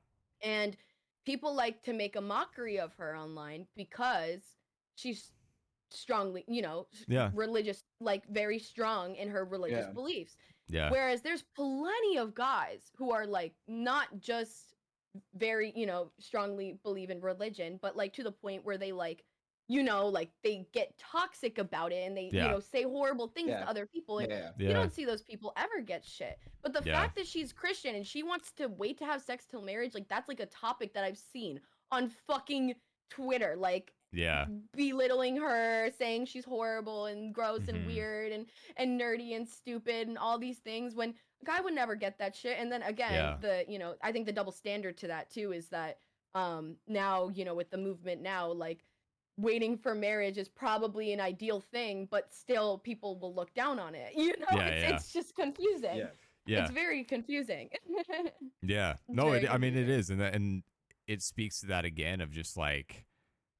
And people like to make a mockery of her online because she's strongly, you know, Yeah. religious, like very strong in her religious Yeah. beliefs. yeah, Whereas there's plenty of guys who are like not just very, you know, strongly believe in religion, but like to the point where they like, you know, like they get toxic about it and they, you Yeah. know, say horrible things Yeah. to other people. And Yeah. you yeah, don't see those people ever get shit. But the Yeah. fact that she's Christian and she wants to wait to have sex till marriage, like that's like a topic that I've seen on fucking Twitter. Like yeah, belittling her, saying she's horrible and gross and Mhm. weird and nerdy and stupid and all these things, when a guy would never get that shit. And then again, Yeah. the, you know, I think the double standard to that too is that now, you know, with the movement now, like waiting for marriage is probably an ideal thing, but still people will look down on it. You know, Yeah, yeah. it's just confusing. Yeah. yeah, It's very confusing. yeah. It's No, very I mean, it confusing. is, and it speaks to that again of just like,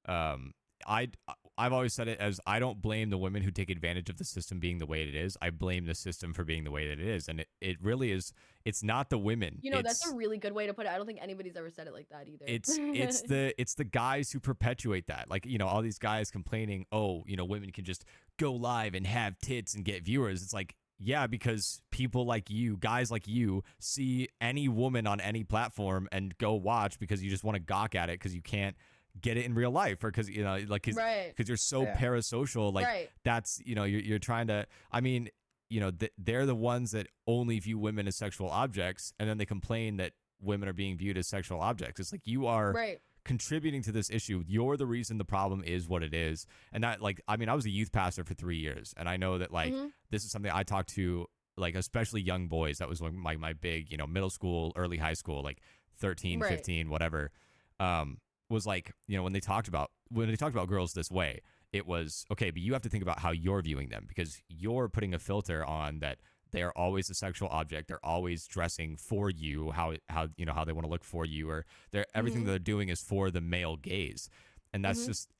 um, I've always said it as, I don't blame the women who take advantage of the system being the way it is. I blame the system for being the way that it is, and it really is. It's not the women. You know, it's, that's a really good way to put it. I don't think anybody's ever said it like that either. it's the guys who perpetuate that. Like, you know, all these guys complaining, oh, you know, women can just go live and have tits and get viewers. It's like, yeah, because people like you, guys like you, see any woman on any platform and go watch because you just want to gawk at it because you can't get it in real life, or because, you know, like, Right. because you're so Yeah. parasocial, like Right. that's, you know, you're trying to, I mean, you know, they're the ones that only view women as sexual objects, and then they complain that women are being viewed as sexual objects. It's like, you are Right. contributing to this issue. You're the reason the problem is what it is. And that, like, I mean, I was a youth pastor for 3 years, and I know that, like, Mhm. this is something I talk to, like, especially young boys. That was like my big, you know, middle school, early high school, like 13, Right. 15, whatever. Was like, you know, when they talked about girls this way, it was okay, but you have to think about how you're viewing them, because you're putting a filter on that they are always a sexual object. They're always dressing for you, how you know, how they want to look for you, or they're everything Mhm. they're doing is for the male gaze. And that's Mhm. just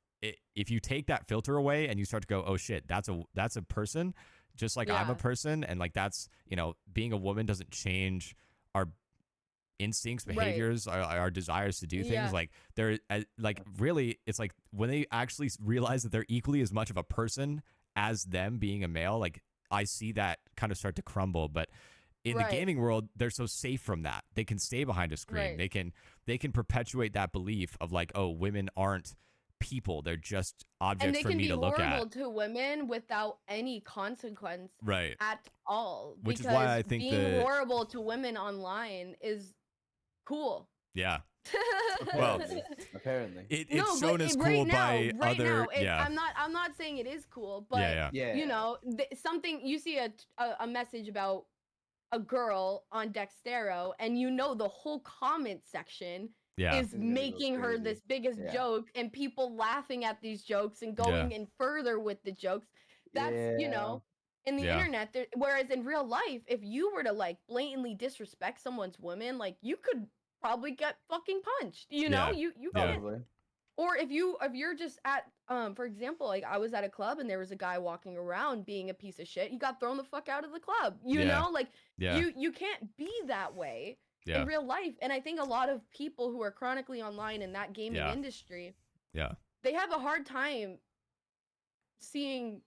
if you take that filter away and you start to go, oh shit, that's a person, just like I'm a Yeah. person, and like that's, you know, being a woman doesn't change our instincts, Right. behaviors, our desires to do Yeah. things. Like they're like, really, it's like when they actually realize that they're equally as much of a person as them being a male, like I see that kind of start to crumble. But in the Right. gaming world, they're so safe from that. They can stay behind a screen. Right. They can perpetuate that belief of like, oh, women aren't people, they're just And objects they for can me be to look horrible at. to women without any consequence Right. at all. Which is Because why I think being horrible to women online is cool. yeah. Well, Apparently. It's No, shown but as right cool now, by right other, now, yeah. I'm not saying it is cool, but yeah, Yeah. you know, something, you see a message about a girl on Dextero, and you know the whole comment section Yeah. is It's gonna go making her crazy. this biggest Yeah. joke and people laughing at these jokes and Yeah. going in further with the jokes. That's, you Yeah. know, in the Yeah. internet, whereas in real life, if you were to like blatantly disrespect someone's woman, like you could probably get fucking punched, you know? Yeah. You Yeah. can't. Probably. Or if you're just at for example, like I was at a club and there was a guy walking around being a piece of shit, he got thrown the fuck out of the club. You Yeah. know, like Yeah. you can't be that way Yeah. in real life. And I think a lot of people who are chronically online in that gaming Yeah. industry, Yeah. they have a hard time seeing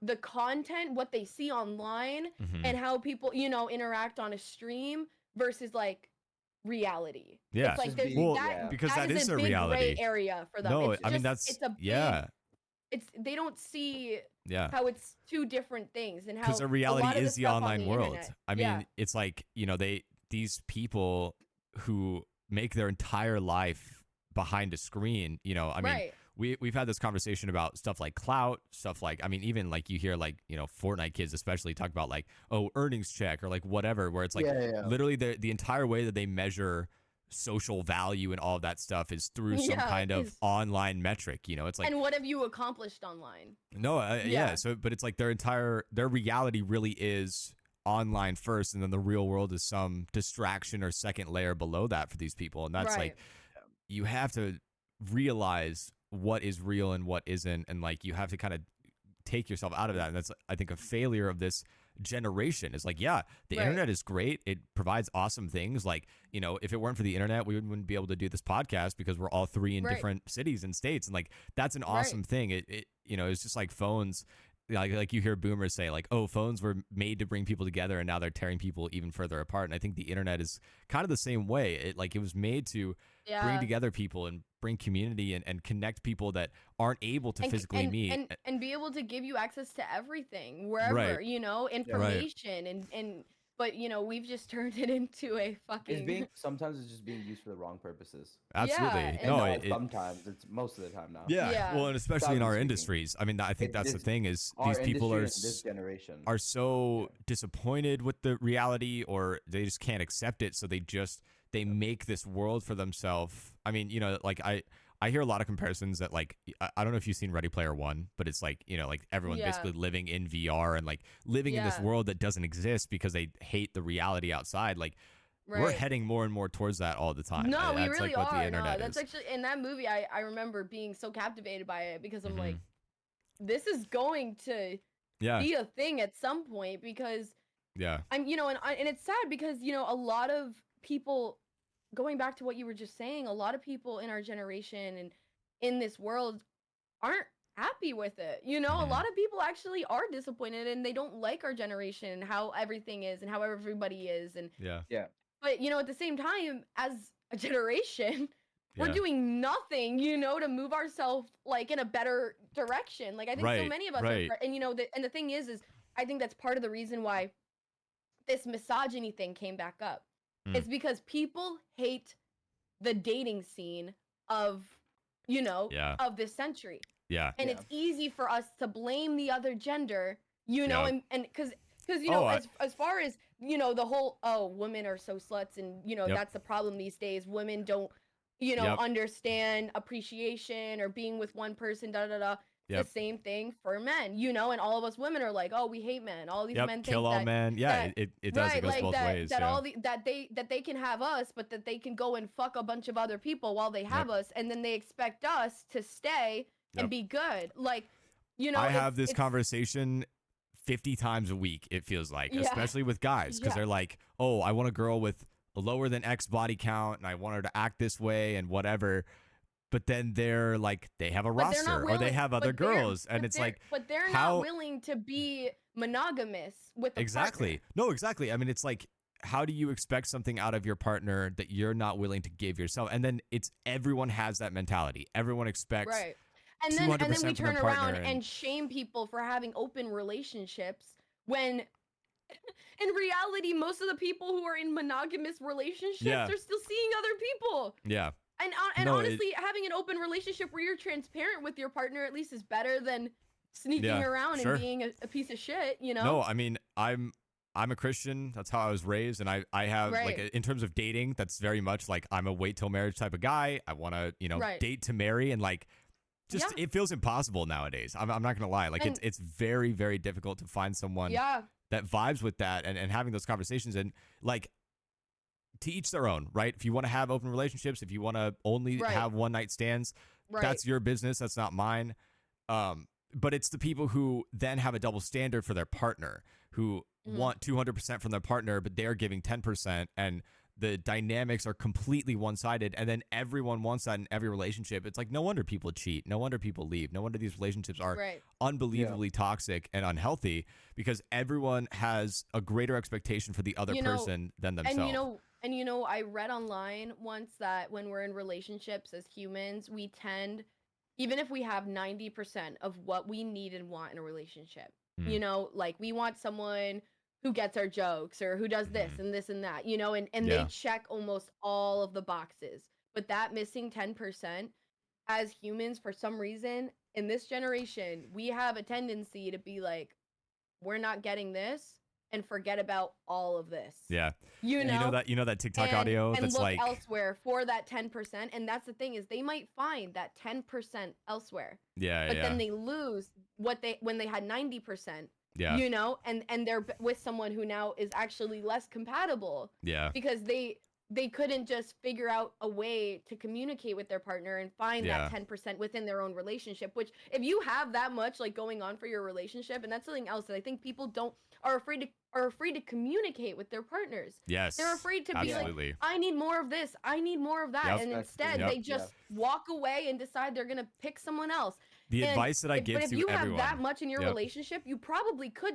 the content, what they see online, Mhm. and how people, you know, interact on a stream versus like reality. Yeah. It's like Just there's being- Well, yeah. because that is is a a big reality. gray area for them. No, It's I mean, just, that's it's a big, yeah. it's they don't see Yeah. how it's two different things and how Because the a reality lot of is the stuff on online the world. internet. I Yeah. mean, it's like, you know, these people who make their entire life behind a screen, you know, I mean, Right. we've had this conversation about stuff like clout, stuff like, I mean, even like you hear like, you know, Fortnite kids especially talk about like, oh, earnings check or like whatever, where it's like Yeah. literally the entire way that they measure social value and all of that stuff is through some Yeah, kind of is- online metric, you know. It's like, And what have you accomplished online? no, yeah. Yeah. So, but it's like their reality really is online first, and then the real world is some distraction or second layer below that for these people. And that's like, Right. you have to realize what is real and what isn't, and like you have to kind of take yourself out of that. And that's, I think, a failure of this generation. Is like, yeah, the Right. internet is great, it provides awesome things. Like, you know, if it weren't for the internet, we wouldn't be able to do this podcast because we're all three in Right. different cities and states, and like that's an Right. awesome thing. It you know, it's just like phones. Like you hear boomers say like, oh, phones were made to bring people together and now they're tearing people even further apart. And I think the internet is kind of the same way. It was made to Yeah. bring together people and bring community and connect people that aren't able to and, physically and, meet. and be able to give you access to everything wherever, Right. you know, information and but you know, we've just turned it into a fucking Sometimes it's just being used for the wrong purposes. Absolutely. and No, Not it, sometimes it's most of the time now. yeah. Yeah. Well, and especially in our Broadly speaking. industries. I mean, I think that's the This- thing is Our these people industry are and this generation are so disappointed with the reality, or they just can't accept it, so they make this world for themselves. I mean, you know, like I hear a lot of comparisons that like I don't know if you've seen Ready Player One, but it's like, you know, like everyone Yeah. basically living in VR and like living in this Yeah. world that doesn't exist because they hate the reality outside. Like we're right. heading more and more towards that all the time. No, we That's really like what are. the internet That's is. actually in that movie. I remember being so captivated by it because I'm like, Mhm. this is going to Yeah, be a thing at some point because yeah, I'm, you know, and it's sad because, you know, a lot of people, going back to what you were just saying, a lot of people in our generation and in this world aren't happy with it. You know, Mhm. a lot of people actually are disappointed and they don't like our generation and how everything is and how everybody is. And yeah, but you know, at the same time, as a generation, we're yeah. doing nothing, you know, to move ourselves like in a better direction. Like I think so Right, many of us right. are, and you know, and the thing is I think that's part of the reason why this misogyny thing came back up. Mm. It's because people hate the dating scene of, you know, Yeah. of this century. Yeah. And Yeah. it's easy for us to blame the other gender, you know, Yeah. and because you know, Oh, as far as, you know, the whole, oh, women are so sluts and, you know, Yep. that's the problem these days. Women don't, you know, Yep. understand appreciation or being with one person, da da da. It's Yep. the same thing for men, you know, and all of us women are like, oh, we hate men. All these Yep. men Kill think all that, men. Yeah, that- it does. It right, goes like both that, ways. that Yeah. all the that they can have us, but that they can go and fuck a bunch of other people while they have us, and then they expect us to stay Yep. and be good. Like, you know, I have this it's- conversation 50 times a week, it feels like, Yeah. especially with guys, because Yeah. they're like, oh, I want a girl with a lower than X body count and I want her to act this way and whatever. But then they're like, they have a but they're roster not or they willing- have other but they're- girls. And but it's they're- like, but they're how- not willing to be monogamous with a exactly. partner. No, exactly. I mean, it's like, how do you expect something out of your partner that you're not willing to give yourself? And then it's everyone has that mentality. Everyone expects. Right. And then we 200% from their turn around partner and shame people for having open relationships when in reality most of the people who are in monogamous relationships Yeah. are still seeing other people. Yeah. And No, honestly, having an open relationship where you're transparent with your partner at least is better than sneaking Yeah, around sure. and being a piece of shit, you know? No, I mean, I'm a Christian. That's how I was raised, and I have like Right. in terms of dating, that's very much like I'm a wait till marriage type of guy. I want to Right. date to marry, and like just Yeah. it feels impossible nowadays. I'm not gonna lie. Like And it's very very difficult to find someone yeah. that vibes with that and having those conversations and like to each their own, right? If you want to have open relationships, if you want to only Right. have one night stands, Right. that's your business. That's not mine. But it's the people who then have a double standard for their partner, who want 200% from their partner, but they're giving 10%, and the dynamics are completely one-sided. And then everyone wants that in every relationship. It's like no wonder people cheat, no wonder people leave, no wonder these relationships are Right. unbelievably toxic and unhealthy because everyone has a greater expectation for the other You know, person than themselves. And I read online once that when we're in relationships as humans, we tend, even if we have 90% of what we need and want in a relationship, like we want someone who gets our jokes or who does this and this and that, and they check almost all of the boxes. But that missing 10%, as humans, for some reason, in this generation, we have a tendency to be like, we're not getting this and forget about all of this. Yeah. You know that TikTok and, audio and that's look like elsewhere for that 10%. And that's the thing, is they might find that 10% elsewhere. But then they lose when they had 90%. Yeah. And they're with someone who now is actually less compatible. Yeah. Because they couldn't just figure out a way to communicate with their partner and find that 10% within their own relationship, which if you have that much like going on for your relationship, and that's something else that I think people are afraid to communicate with their partners. Yes. They're afraid to absolutely. be like, I need more of this, I need more of that. Yep. And instead they just walk away and decide they're gonna pick someone else. The advice that I give to everyone. But if you have that much in your relationship, you probably could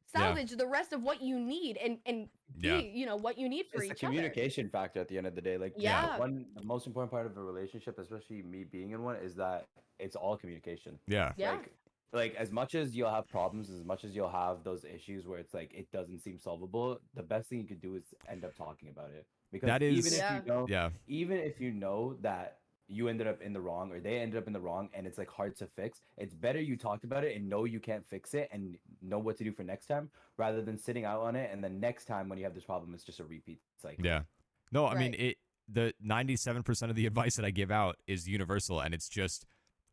salvage the rest of what you need and be, what you need for it's each a communication factor at the end of the day. Like the most important part of a relationship, especially me being in one, is that it's all communication. Yeah. Like as much as you'll have problems, as much as you'll have those issues where it's like it doesn't seem solvable, the best thing you could do is end up talking about it. Because that is, even if you know that you ended up in the wrong or they ended up in the wrong and it's like hard to fix, it's better you talked about it and know you can't fix it and know what to do for next time, rather than sitting out on it and then next time when you have this problem it's just a repeat cycle. I mean the 97% of the advice that I give out is universal, and it's just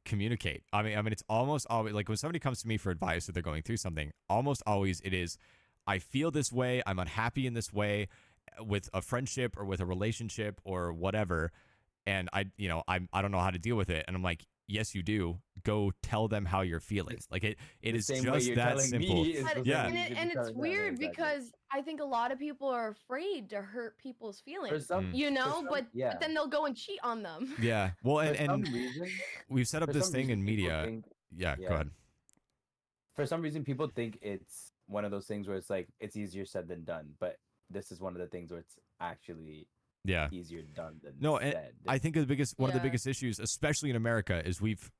communicate. I mean it's almost always like when somebody comes to me for advice or they're going through something, almost always it is, I feel this way, I'm unhappy in this way with a friendship or with a relationship or whatever, and I don't know how to deal with it. And I'm like, yes, you do. Go tell them how you're feeling. Like it is just that simple. And it's weird because I think a lot of people are afraid to hurt people's feelings, but then they'll go and cheat on them. Yeah. Well, and we've set up this thing in media. Go ahead. For some reason, people think it's one of those things where it's like, it's easier said than done. But this is one of the things where it's actually easier done than said. I think one of the biggest issues, especially in America, is we've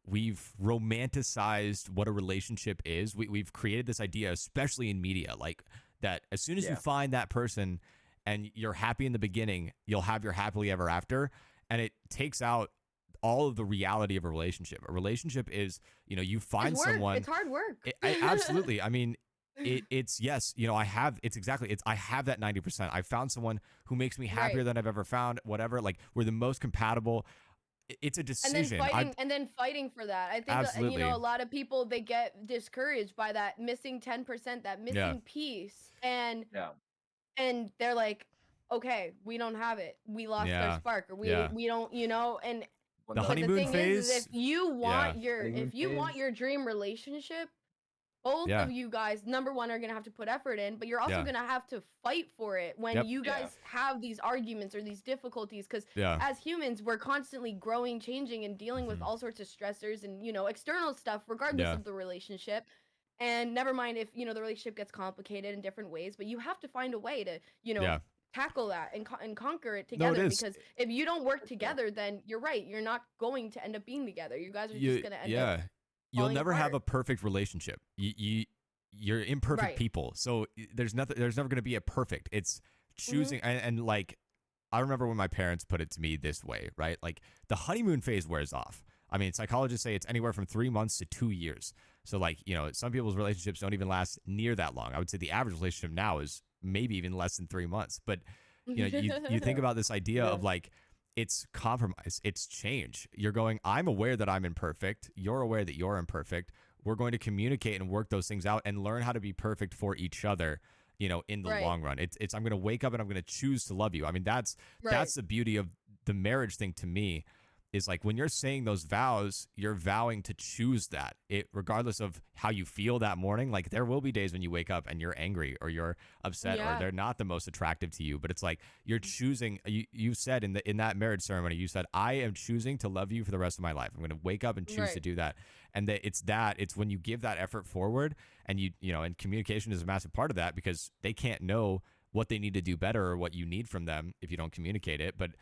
romanticized what a relationship is. We've created this idea, especially in media, like that as soon as you find that person and you're happy in the beginning, you'll have your happily ever after, and it takes out all of the reality of a relationship. A relationship is, you find someone. It's hard work. Absolutely. I mean, it's I have that 90%. I found someone who makes me happier than I've ever found, whatever. Like we're the most compatible. It's a decision. And then fighting for that. I think a lot of people, they get discouraged by that missing 10%, that missing piece. And they're like, okay, we don't have it. We lost our spark, or we don't, and the honeymoon phase. Is if you want your dream relationship, both of you guys, number one, are going to have to put effort in, but you're also going to have to fight for it when you guys have these arguments or these difficulties. Because as humans, we're constantly growing, changing, and dealing with all sorts of stressors and, external stuff, regardless of the relationship. And never mind if, the relationship gets complicated in different ways, but you have to find a way to, tackle that and conquer it together. Because if you don't work together, then you're right. You're not going to end up being together. You guys are just going to end up. You'll never have a perfect relationship. You're imperfect people. So there's never going to be a perfect. It's choosing. And like, I remember when my parents put it to me this way, right? Like the honeymoon phase wears off. I mean, psychologists say it's anywhere from 3 months to 2 years. So like, some people's relationships don't even last near that long. I would say the average relationship now is maybe even less than 3 months. But you think Yeah. about this idea Yeah. of like, it's compromise, it's change. You're going, I'm aware that I'm imperfect. You're aware that you're imperfect. We're going to communicate and work those things out and learn how to be perfect for each other, in the Right. long run. It's I'm going to wake up and I'm going to choose to love you. I mean, that's Right. the beauty of the marriage thing to me, is like when you're saying those vows, you're vowing to choose that. It regardless of how you feel that morning. Like there will be days when you wake up and you're angry or you're upset or Yeah. they're not the most attractive to you, but it's like you're choosing. You said in that marriage ceremony, you said, I am choosing to love you for the rest of my life. I'm going to wake up and choose to Right. do that. And it's when you give that effort forward, and and communication is a massive part of that, because they can't know what they need to do better or what you need from them if you don't communicate it. But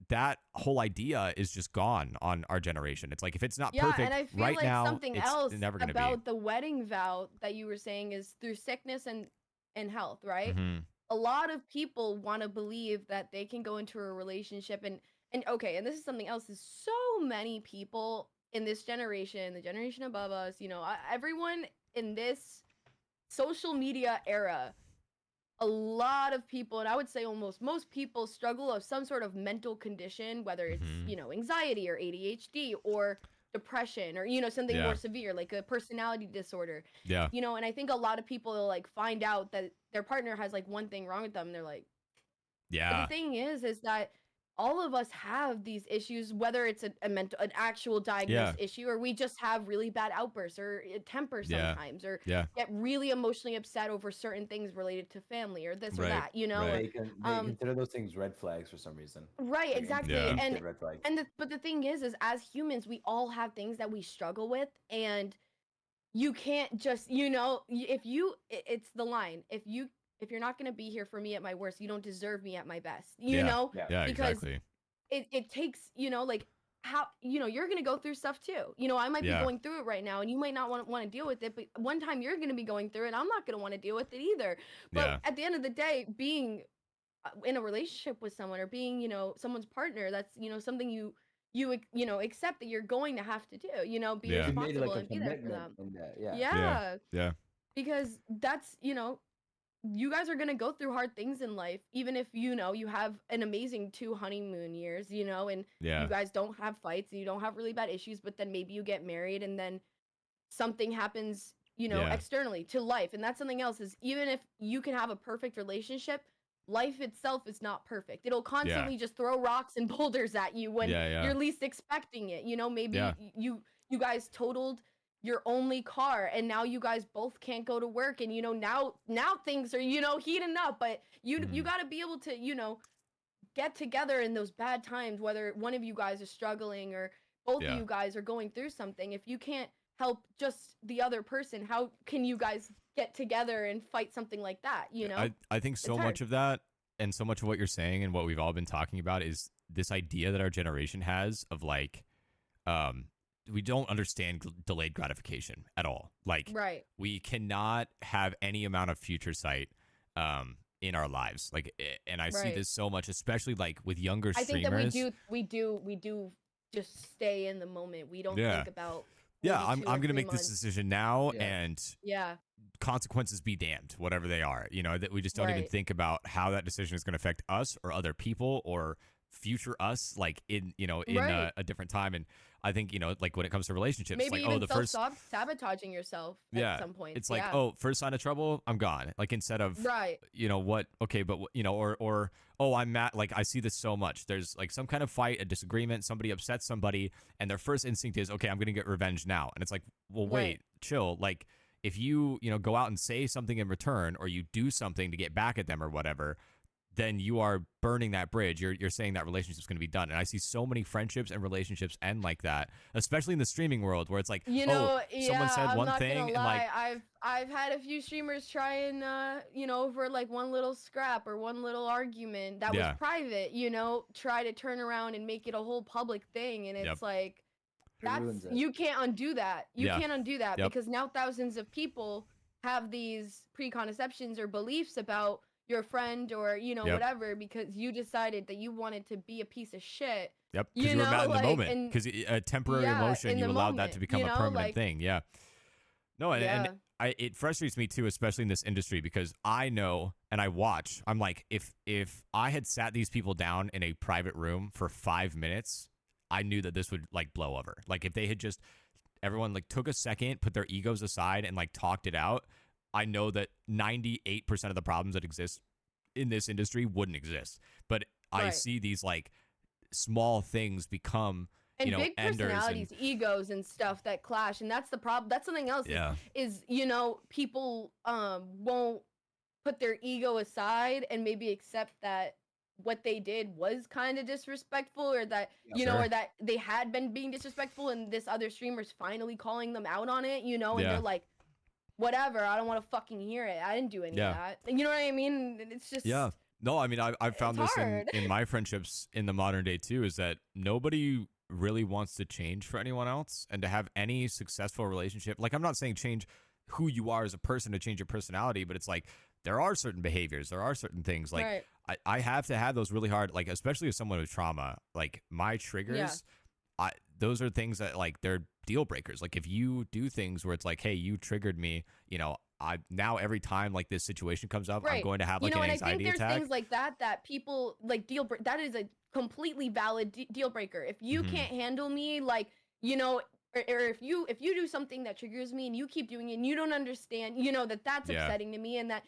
that whole idea is just gone on our generation. It's like, if it's not Yeah, and perfect I feel right like now, something it's else never going to be. about the wedding vow that you were saying is through sickness and health, right? Hmm. A lot of people want to believe that they can go into a relationship and okay, and this is something else, is so many people in this generation, the generation above us, everyone in this social media era, a lot of people, and I would say almost most people, struggle of some sort of mental condition, whether it's, Hmm. anxiety or ADHD or depression or, something more Yeah. severe like a personality disorder. Yeah. And I think a lot of people like find out that their partner has like one thing wrong with them and they're like, but the Yeah. thing is that all of us have these issues, whether it's a mental, an actual Yeah. diagnosed issue, or we just have really bad outbursts or temper Yeah. sometimes, or Yeah. get really emotionally upset over certain things related to family or this or Right. that, Right. They Um, consider those things red flags for some reason. right, Like exactly. Yeah. And instant red flags. but the thing is as humans, we all have things that we struggle with, and you can't just, if you, it's the line, if you're not going to be here for me at my worst, you don't deserve me at my best, Yeah. Yeah. Yeah. because Exactly. it takes, like how, you're gonna go through stuff too. I might be Yeah. going through it right now and you might not want to deal with it, but one time you're gonna be going through it, I'm not gonna want to deal with it either. But Yeah. at the end of the day, being in a relationship with someone, or being, someone's partner, that's, something accept that you're going to have to do, be Yeah. You made responsible like a and be there for commitment them. in that. Yeah. Yeah. Yeah, Yeah. because that's, you guys are going to go through hard things in life, even if you have an amazing 2 honeymoon years, and you Yeah. guys don't have fights and you don't have really bad issues, but then maybe you get married and then something happens, Yeah. externally to life. And that's something else, is even if you can have a perfect relationship, life itself is not perfect. It'll Yeah. constantly just throw rocks and boulders at you when Yeah. Yeah. you're least expecting it. Yeah. Maybe you guys totaled your only car and now you guys both can't go to work, and now things are, heating up, but you Mhm. got to be able to, get together in those bad times, whether one of you guys is struggling or both of Yeah. you guys are going through something. If you can't help just the other person, how can you guys get together and fight something like that? I think It's so hard. much of that, and so much of what you're saying and what we've all been talking about, is this idea that our generation has of like, um, we don't understand delayed gratification at all. Like, Right. we cannot have any amount of future sight, in our lives. Like, and I see Right. this so much, especially like with younger I think that we streamers. do just stay in the moment. We don't Yeah. think about Yeah. maybe I'm 2 or gonna 3 make this months. decision now, Yeah. and Yeah. consequences be damned, whatever they are. That we just don't even Right. think about how that decision is going to affect us or other people or future us, like in Right. a different time. And I think like when it comes to relationships, Maybe like, oh, even the first, sabotaging yourself at yeah, some points. it's like, Yeah. oh, first sign of trouble, I'm gone. Like, instead of Right. what, okay, but or oh, I'm mad. Like, I see this so much. There's like some kind of fight, a disagreement, somebody upsets somebody, and their first instinct is, okay, I'm gonna get revenge now. And it's like, well, Right. wait, chill. Like, if you go out and say something in return, or you do something to get back at them or whatever, then you are burning that bridge. You're saying that relationship's going to be done. And I see so many friendships and relationships end like that, especially in the streaming world, where it's like, oh, someone Yeah, said I'm one not gonna thing, and like, lie. I've had a few streamers try and over like one little scrap or one little argument that was yeah, private, try to turn around and make it a whole public thing, and yep, it's like It ruins it. you can't undo that. You yeah, can't undo that yep, because now thousands of people have these preconceptions or beliefs about your friend or yep, whatever, because you decided that you wanted to be a piece of shit Yep, because you were mad in the moment. and Because a temporary yeah, emotion, in you the allowed that moment, to become a permanent thing. Yeah. No, and yeah, it frustrates me too, especially in this industry, because I know and I watch. I'm like, if I had sat these people down in a private room for 5 minutes, I knew that this would like blow over. Like if they had just everyone like took a second, put their egos aside, and like talked it out, I know that 98% of the problems that exist in this industry wouldn't exist. But I right. see these like small things become, And big enders and personalities, egos, and stuff that clash, and that's the problem. That's something else. yeah, Is people won't put their ego aside and maybe accept that what they did was kind of disrespectful, or that Yep. or sure, that they had been being disrespectful, and this other streamer's finally calling them out on it. And yeah, they're like, whatever, I don't want to fucking hear it. I didn't do any of yeah. that. You know what I mean? It's just Yeah. No, I mean, I've it's found this hard. in my friendships in the modern day too, is that nobody really wants to change for anyone else and to have any successful relationship. Like, I'm not saying change who you are as a person to change your personality, but it's like there are certain behaviors, there are certain things. Like, Right. I have to have those really hard, like, especially as someone with trauma, like, my Yeah. triggers, those are things that, like, they're deal breakers. Like, if you do things where it's like, hey, you triggered me, I now every time like this situation comes up, I'm Right. going to have like an And I think anxiety there's attack. things like that people like that is a completely valid deal breaker. If you Hmm. can't handle me, like, or if you do something that triggers me and you keep doing it and you don't understand, that's Yeah. upsetting to me, and that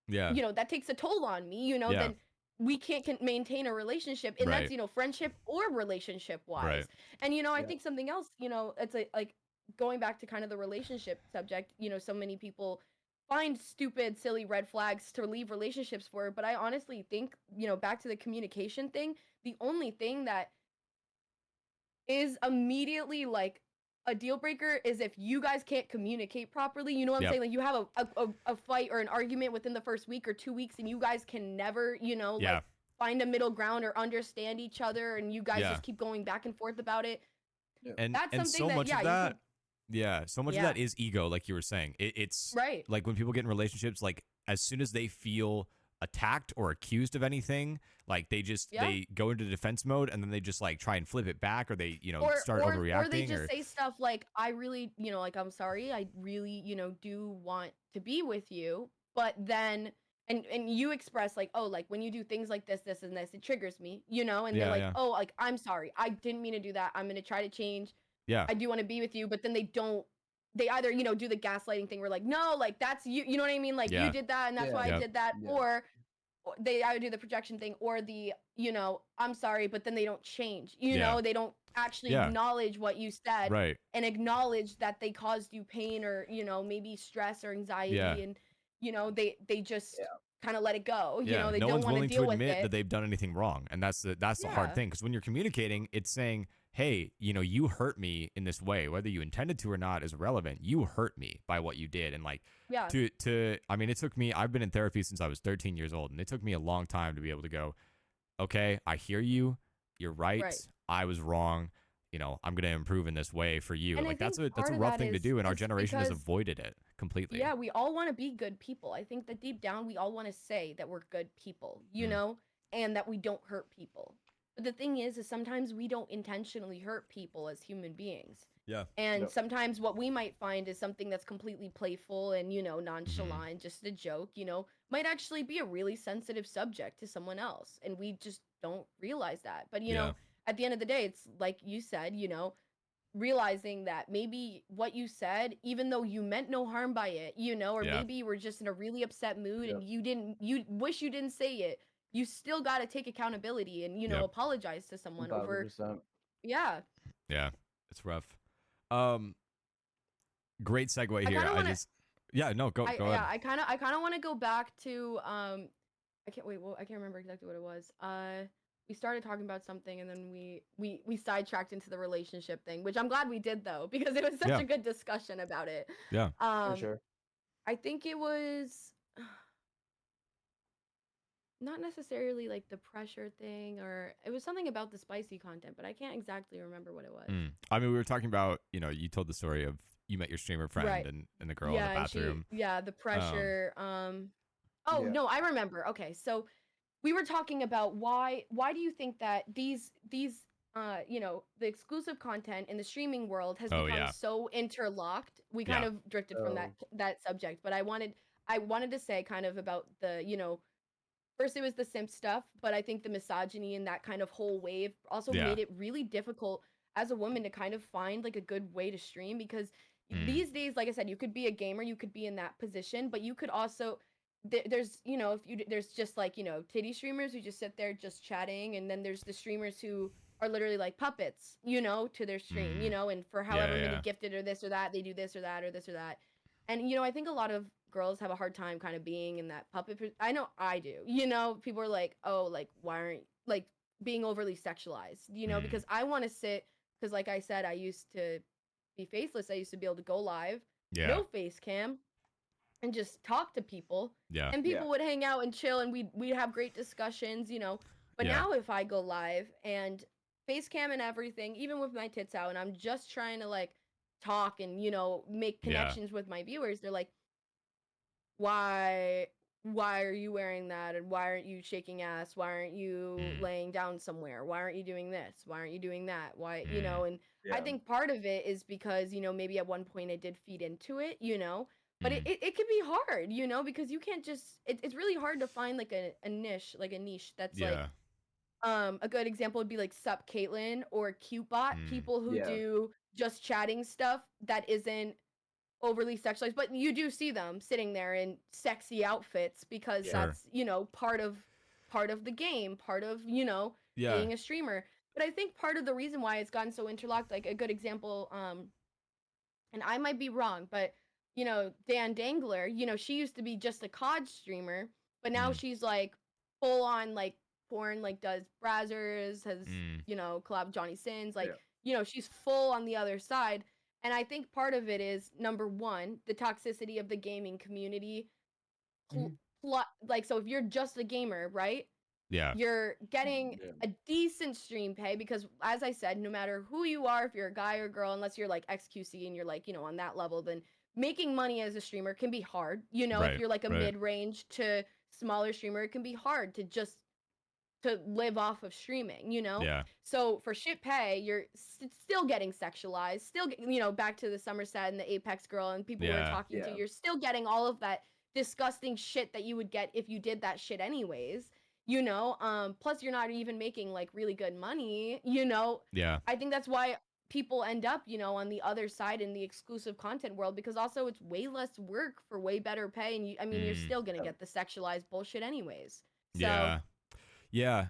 Yeah. that takes a toll on me, Yeah. then we can't maintain a relationship, and that's Right. friendship or relationship Right. wise. And I Yeah. think something else, it's like going back to kind of the relationship subject. So many people find stupid, silly red flags to leave relationships for, but I honestly think, back to the communication thing, the only thing that is immediately like a deal breaker is if you guys can't communicate properly. You know what I'm Yep. saying? Like, you have a fight or an argument within the first week or 2 weeks, and you guys can never, Yeah. like, find a middle ground or understand each other, and you guys Yeah. just keep going back and forth about it. Yeah. That's And something so that, much yeah, of you could. that, yeah, so much of Yeah. that is ego, like you were saying. It's Right. like when people get in relationships, like as soon as they feel attacked or accused of anything, like Yeah. they go into defense mode, and then they just like try and flip it back, or they start Or they overreacting, just or say stuff like, I really, like, I'm sorry, I really, do want to be with you, but then, and you express like, oh, like, when you do things like this and this, it triggers me, and they're yeah, like, yeah, oh, like, I'm sorry, I didn't mean to do that, I'm gonna try to change, yeah, I do want to be with you, but then they either, do the gaslighting thing where, like, no, like, that's you know what I mean, like, you yeah, did that and that's Yeah. why I yep, did that, Yeah. or they either do the projection thing, or the, I'm sorry, but then they don't change, yeah, they don't actually yeah, acknowledge what you said, right, and acknowledge that they caused you pain, or, maybe stress or yeah, anxiety, and, they just Yeah. kind of let it go, yeah. they No don't one's want to willing to deal with admit that it. they've done anything wrong, and that's the hard Yeah. thing. Because when you're communicating, it's saying, hey, you hurt me in this way, whether you intended to or not is irrelevant. You hurt me by what you did, and like Yeah. to I mean, it took me. I've been in therapy since I was 13 years old, and it took me a long time to be able to go, okay, I hear you. You're right. Right. I was wrong. I'm gonna improve in this way for you. And I Like that's think a part of rough that thing to do, and our is generation has because, avoided it completely. yeah, we all want to be good people. I think that deep down we all want to say that we're good people, Mm. and that we don't hurt people. But the thing is sometimes we don't intentionally hurt people as human beings. Yeah. And Yep. sometimes what we might find is something that's completely playful and, Hmm. nonchalant, just a joke, might actually be a really sensitive subject to someone else. And we just don't realize that. But, Yeah. at the end of the day, it's like you said, realizing that maybe what you said, even though you meant no harm by it, or Yeah. maybe you were just in a really upset mood Yep. and you wish you didn't say it, you still got to take accountability and, Yep. apologize to someone over. 1000%. Yeah. Yeah. It's rough. Um. Great segue I here. kind of I want to just. Yeah. No. Go. I Go ahead. yeah, I kind of want to go back to I can't wait, well, I can't remember exactly what it was. We started talking about something, and then we sidetracked into the relationship thing, which I'm glad we did, though, because it was such Yeah. a good discussion about it. Yeah. For Um sure. I think it was not necessarily like the pressure thing, or it was something about the spicy content, but I can't exactly remember what it was. Mm. I mean, we were talking about. You told the story of you met your streamer friend Right. and the girl in the Yeah, and bathroom. the Um. pressure. Oh, Yeah. no, I remember. Okay, so we were talking about why do you think that these you know, the exclusive content in the streaming world has Oh become yeah. so interlocked. We kind Yeah. of drifted from So that subject, but I wanted to say kind of about the, you know, first it was the simp stuff, but I think the misogyny and that kind of whole wave also Yeah. made it really difficult as a woman to kind of find like a good way to stream because Mm. these days, like I said, you could be a gamer, you could be in that position, but you could also there's, you know, if you there's just like, you know, titty streamers who just sit there just chatting, and then there's the streamers who are literally like puppets, you know, to their stream, you Mm. know, and for Yeah. however many Yeah. gifted or this or that, they do this or that or this or that. And you know, I think a lot of girls have a hard time kind of being in that I know I do. You know, people are like, "Oh, like why aren't like being overly sexualized?" You know, Mm. because I want to sit because like I said, I used to be faceless. I used to be able to go live, Yeah. no face cam, and just talk to people, Yeah. and yeah, people would hang out and chill, and we'd have great discussions, you know. But Yeah. now if I go live and face cam and everything, even with my tits out, and I'm just trying to like talk and, you know, make Yeah. connections with my viewers, they're like, why are you wearing that, and why aren't you shaking ass, why aren't you Mm. laying down somewhere, why aren't you doing this, why aren't you doing that, why, you Mm. know. And I yeah, think part of it is because, you know, maybe at one point I did feed into it, you know. But Mm. it can be hard, you know, because you can't just it's really hard to find like a niche, like a niche that's like Yeah. a good example would be like Sup Caitlin or Cutebot, Mm. people who yeah, do just chatting stuff that isn't overly sexualized, but you do see them sitting there in sexy outfits because yeah, Sure. that's, you know, part of the game, part of, you know, Yeah. being a streamer. But I think part of the reason why it's gotten so interlocked, like a good example, and I might be wrong, but you know, Dan Dangler, you know, she used to be just a COD streamer, but now Mm. she's like full on like porn, like does Brazzers, has, Mm. you know, collab Johnny Sins, like, yeah. you know, she's full on the other side. And I think part of it is number one, the toxicity of the gaming community. Mhm. Like, so if you're just a gamer, right? Yeah. You're getting Yeah, a decent stream pay because, as I said, no matter who you are, if you're a guy or girl, unless you're like XQC and you're like, you know, on that level, then making money as a streamer can be hard. You know, if Right. you're like a Right. mid-range to smaller streamer, it can be hard to just to live off of streaming, you know? Yeah. So for shit pay, you're still getting sexualized, still, you know, back to the Somerset and the Apex girl and people we were Yeah. talking to, yeah, you're still getting all of that disgusting shit that you would get if you did that shit anyways, you know? Plus you're not even making like really good money, you know? Yeah. I think that's why people end up, you know, on the other side in the exclusive content world because also it's way less work for way better pay. And you, I mean, you're Mm. still gonna yeah, get the sexualized bullshit anyways. So Yeah. Yeah.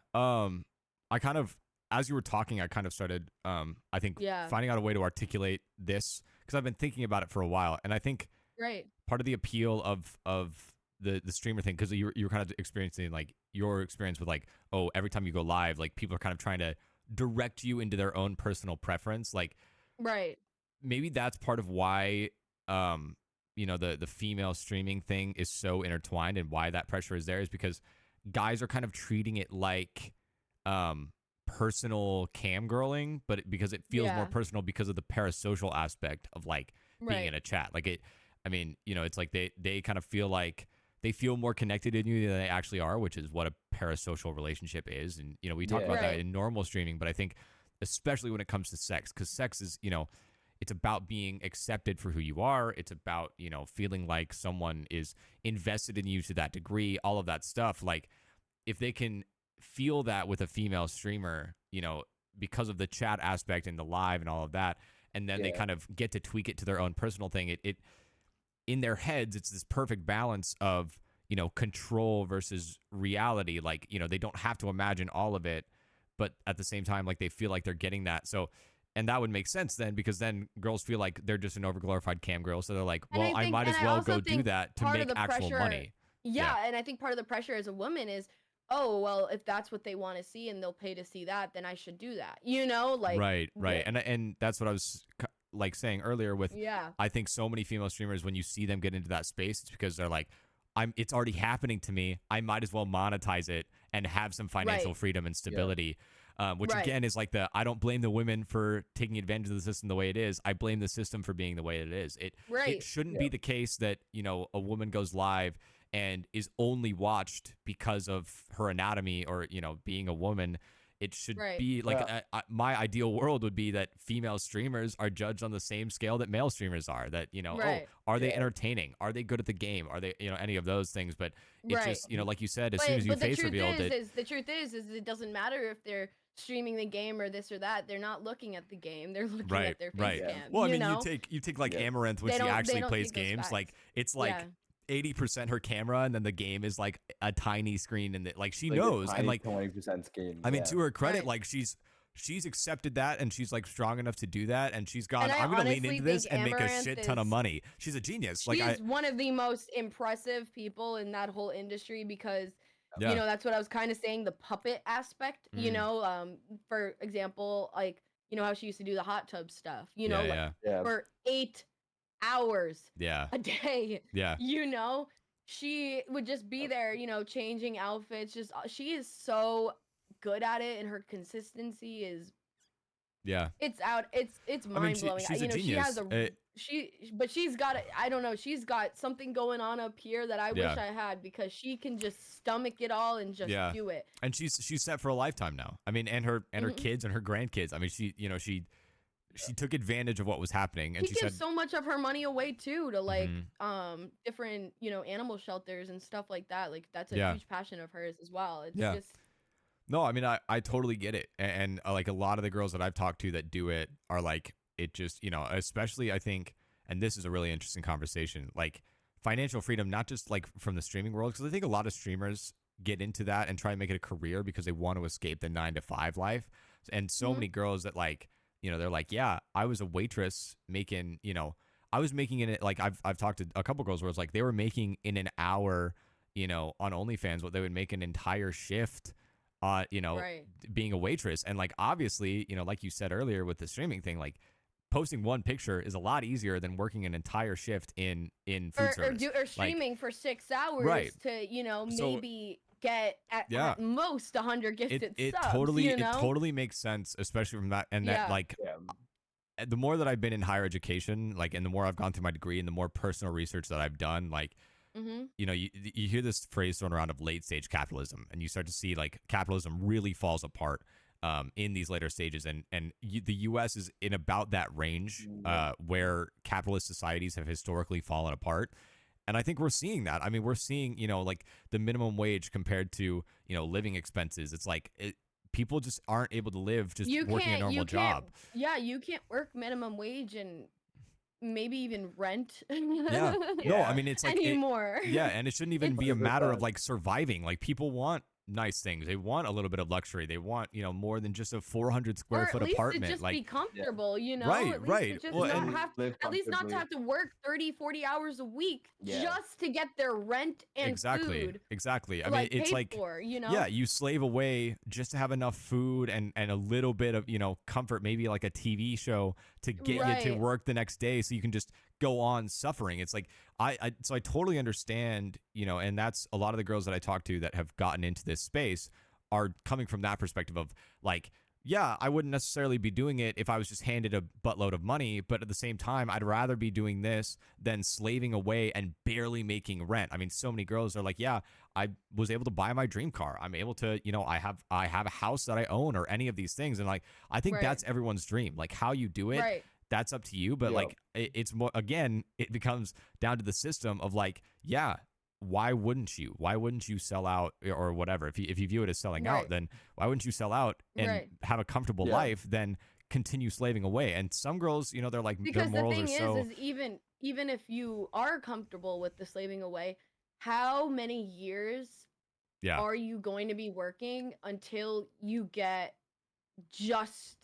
I kind of, as you were talking, I kind of started, I think yeah, finding out a way to articulate this because I've been thinking about it for a while. And I think right. part of the appeal of the streamer thing, because you were kind of experiencing like your experience with like, oh, every time you go live, like people are kind of trying to direct you into their own personal preference. Like Right. maybe that's part of why, um, the female streaming thing is so intertwined and why that pressure is there is because guys are kind of treating it like personal cam girling, but because it feels more Yeah. personal because of the parasocial aspect of like being in Right. a chat. Like it, I mean, it's like they kind of feel like they feel more connected to you than they actually are, which is what a parasocial relationship is. And we talk yeah, about that Right. in normal streaming, but I think especially when it comes to sex, because sex is it's about being accepted for who you are. It's about feeling like someone is invested in you to that degree. All of that stuff, like if they can feel that with a female streamer, because of the chat aspect and the live and all of that, and then they yeah, kind of get to tweak it to their own personal thing, it in their heads, it's this perfect balance of, control versus reality. Like, they don't have to imagine all of it, but at the same time, like they feel like they're getting that. So, and that would make sense then, because then girls feel like they're just an overglorified cam girl. So they're like, And well, I might and as I well also go do think that to part of make the actual pressure, money. Yeah. yeah, and I think part of the pressure as a woman is, oh, well, if that's what they want to see and they'll pay to see that, then I should do that. You know, like Right, right. And that's what I was like saying earlier with, yeah. I think so many female streamers, when you see them get into that space, it's because they're like, it's already happening to me. I might as well monetize it and have some financial Right. freedom and yeah, stability. Which Right. again is like I don't blame the women for taking advantage of the system the way it is. I blame the system for being the way it is. It Right. shouldn't yeah, be the case that, a woman goes live and is only watched because of her anatomy or, you know, being a woman. It should Right. be like my ideal world would be that female streamers are judged on the same scale that male streamers are. That, you know, Right. oh, are they Yeah. entertaining? Are they good at the game? Are they, you know, any of those things? But it Right. just, you know, like you said, as soon as you But the face truth revealed it, is the truth is it doesn't matter if they're streaming the game or this or that. They're not looking at the game. They're looking right, at their face right. Yeah. cam. Well, I mean, know? you take like Yeah. Amaranth when They she don't- they actually don't plays take those games. Like facts. it's like Yeah. 80% her camera, and then the game is like a tiny screen, and like she Like a knows, and tiny like 20% skin. I mean, yeah. to her credit, Right. like she's accepted that, and she's like strong enough to do that, and she's gone, And I I'm gonna lean honestly into this think and make a Amaranth shit ton of is- money. She's a genius. She Like is one of the most impressive people in that whole industry because Yeah. you know that's what I was kind of saying, the puppet aspect. You Mm. know, for example, like you know how she used to do the hot tub stuff. You know, like yeah, Yeah. for 8 hours yeah, a day. yeah, You know, she would just be there. You know, changing outfits. Just she is so good at it, and her consistency is yeah. it's out. It's I mean, mind blowing. she's You a know, she genius. has a but she's got I don't know. She's got something going on up here that I wish Yeah. I had because she can just stomach it all and just Yeah. do it. And she's set for a lifetime now. I mean, and her Mhm. kids and her grandkids. I mean, she took advantage of what was happening, and She she gives said, so much of her money away too to like Mhm. different you know animal shelters and stuff like that. Like that's a Yeah. huge passion of hers as well. It's Yeah. just No, I mean, I totally get it. And like a lot of the girls that I've talked to that do it are like, it just, you know, especially I think, and this is a really interesting conversation, like financial freedom, not just like from the streaming world, because I think a lot of streamers get into that and try and make it a career because they want to escape the 9 to 5 life. And so Mhm. many girls that like, you know, they're like, yeah, I was a waitress making, you know, I was making it like I've talked to a couple girls where it's like they were making in an hour, you know, on OnlyFans what they would make an entire shift you know, right. being a waitress. And like, obviously, you know, like you said earlier with the streaming thing, like posting one picture is a lot easier than working an entire shift in food service. Or streaming for 6 hours Right. to you know So- maybe get Yeah. at most 100 gifted It subs. totally you know? it totally makes sense, especially from that and that Yeah. like Yeah. the more that I've been in higher education, like, and the more I've gone through my degree and the more personal research that I've done, like, Mm-hmm. you know, you hear this phrase thrown around of late stage capitalism, and you start to see like capitalism really falls apart in these later stages, and the U.S. is in about that range where capitalist societies have historically fallen apart. And I think we're seeing that. I mean, we're seeing, you know, like the minimum wage compared to, you know, living expenses. It's like people just aren't able to live just working a normal job. Yeah, you can't work minimum wage and maybe even rent. Yeah. No, I mean, it's like anymore. Yeah, and it shouldn't even It's- be a matter of like surviving. Like people want nice things. They want a little bit of luxury. They want, you know, more than just a 400 square or foot at least apartment. to just like be comfortable, you know? Right, At least right. To just Well, not and- have, Live at least not to comfortably. have to work 30, 40 hours a week Yeah. just to get their rent and exactly, food. exactly. I to, mean, like, it's pay like for, you know? yeah, you slave away just to have enough food and a little bit of, you know, comfort, maybe like a TV show to get you to Right. work the next day so you can just go on suffering. It's like so I totally understand, you know, and that's a lot of the girls that I talk to that have gotten into this space are coming from that perspective of like, yeah, I wouldn't necessarily be doing it if I was just handed a buttload of money, but at the same time, I'd rather be doing this than slaving away and barely making rent. I mean, so many girls are like, yeah, I was able to buy my dream car. I'm able to, you know, I have a house that I own or any of these things. And like, I think Right. that's everyone's dream. Like how you do it, Right. that's up to you. But Yep. like, it's more, again, it becomes down to the system of like, yeah, why wouldn't you? Why wouldn't you sell out or whatever? If you view it as selling out, Right. then why wouldn't you sell out and Right. have a comfortable Yeah. life than continue slaving away? And some girls, you know, they're like Because their the morals thing are so is even if you are comfortable with the slaving away, how many years yeah, are you going to be working until you get just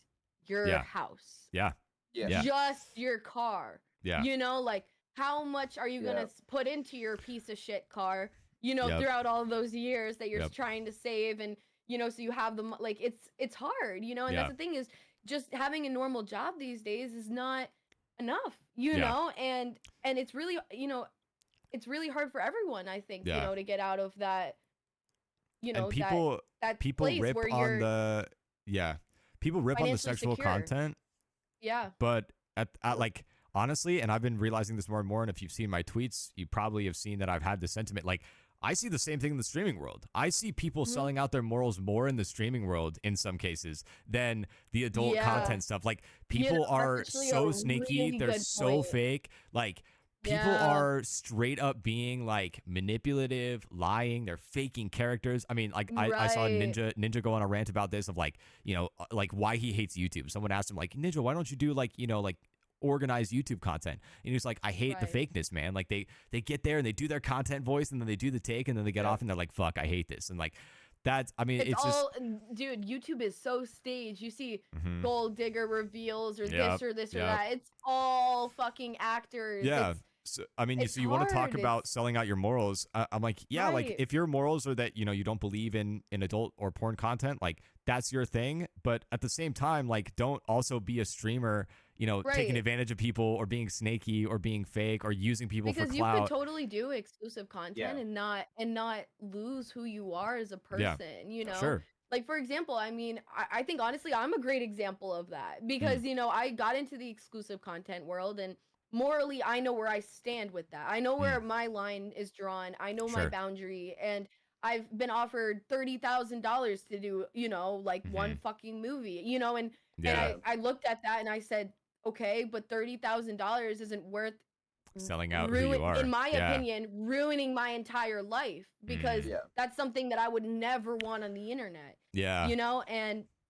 your Yeah. house? yeah, Yeah. Just your car. yeah, You know, like how much are you gonna Yeah. put into your piece of shit car? You know, Yep. throughout all of those years that you're Yep. trying to save, and you know, so you have them. Like it's hard, you know, and Yeah. that's the thing is just having a normal job these days is not enough, you Yeah. know, and it's really it's really hard for everyone. I think Yeah. you know to get out of that, you know, and people that people place rip where on you're people rip on the financially sexual secure. content, yeah but at like honestly, and I've been realizing this more and more, and if you've seen my tweets, you probably have seen that I've had this sentiment. Like, I see the same thing in the streaming world. I see people Mhm. selling out their morals more in the streaming world in some cases than the adult Yeah. content stuff. Like, You know, people that's are actually a so snaky, really they're good so point. fake. Like, people Yeah. are straight up being like manipulative, lying, they're faking characters. I mean, like I saw Right. Ninja go on a rant about this of like, like why he hates YouTube. Someone asked him like, Ninja, why don't you do like, like organized YouTube content? And he's like, I hate the Right. fakeness, man. Like they get there and they do their content voice and then they do the take and then they get Yeah. off and they're like, fuck, I hate this. And like that's, I mean, It's it's just, all, dude, YouTube is so staged. You see mhm. gold digger reveals or Yep, this or yep. that. It's all fucking actors. Yeah. So, I mean, It's so you want to talk hard. about It's selling out your morals? I'm like, yeah, like right. if your morals are that you don't believe in adult or porn content, like that's your thing. But at the same time, like don't also be a streamer, taking Right. advantage of people or being snaky or being fake or using people for Because you could clout. totally do exclusive Yeah. content and not lose who you are as a Yeah, person, you know? sure. Like for example, I mean, I think honestly I'm a great example of that Mm, because I got into the exclusive content world and morally I know where I stand with that. I know mm, where my line is drawn. I know my sure. boundary and I've been offered $30,000 to do, like one Hmm. fucking movie, and Yeah, Yeah. I looked at that and I said, okay, but $30,000 isn't worth selling out who ruin you in are. my Yeah. opinion ruining my entire life because Mm, Yeah. that's something that I would never want on the internet, yeah.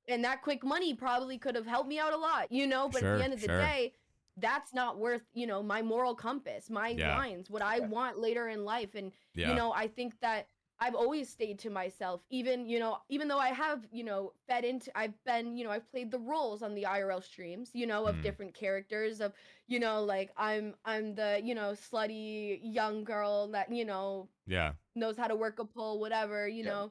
and that quick money probably could have helped me out a lot, but at the Sure. end of the Sure. day that's not worth, my moral compass, my Yeah. lines, what I Yeah. want later in life. And Yeah. I think that I've always stayed to myself, even though I have, fed into, I've been, I've played the roles on the IRL streams, of Mm, different characters of, like I'm the, slutty young girl that, yeah. knows how to work a pole, whatever, Yeah.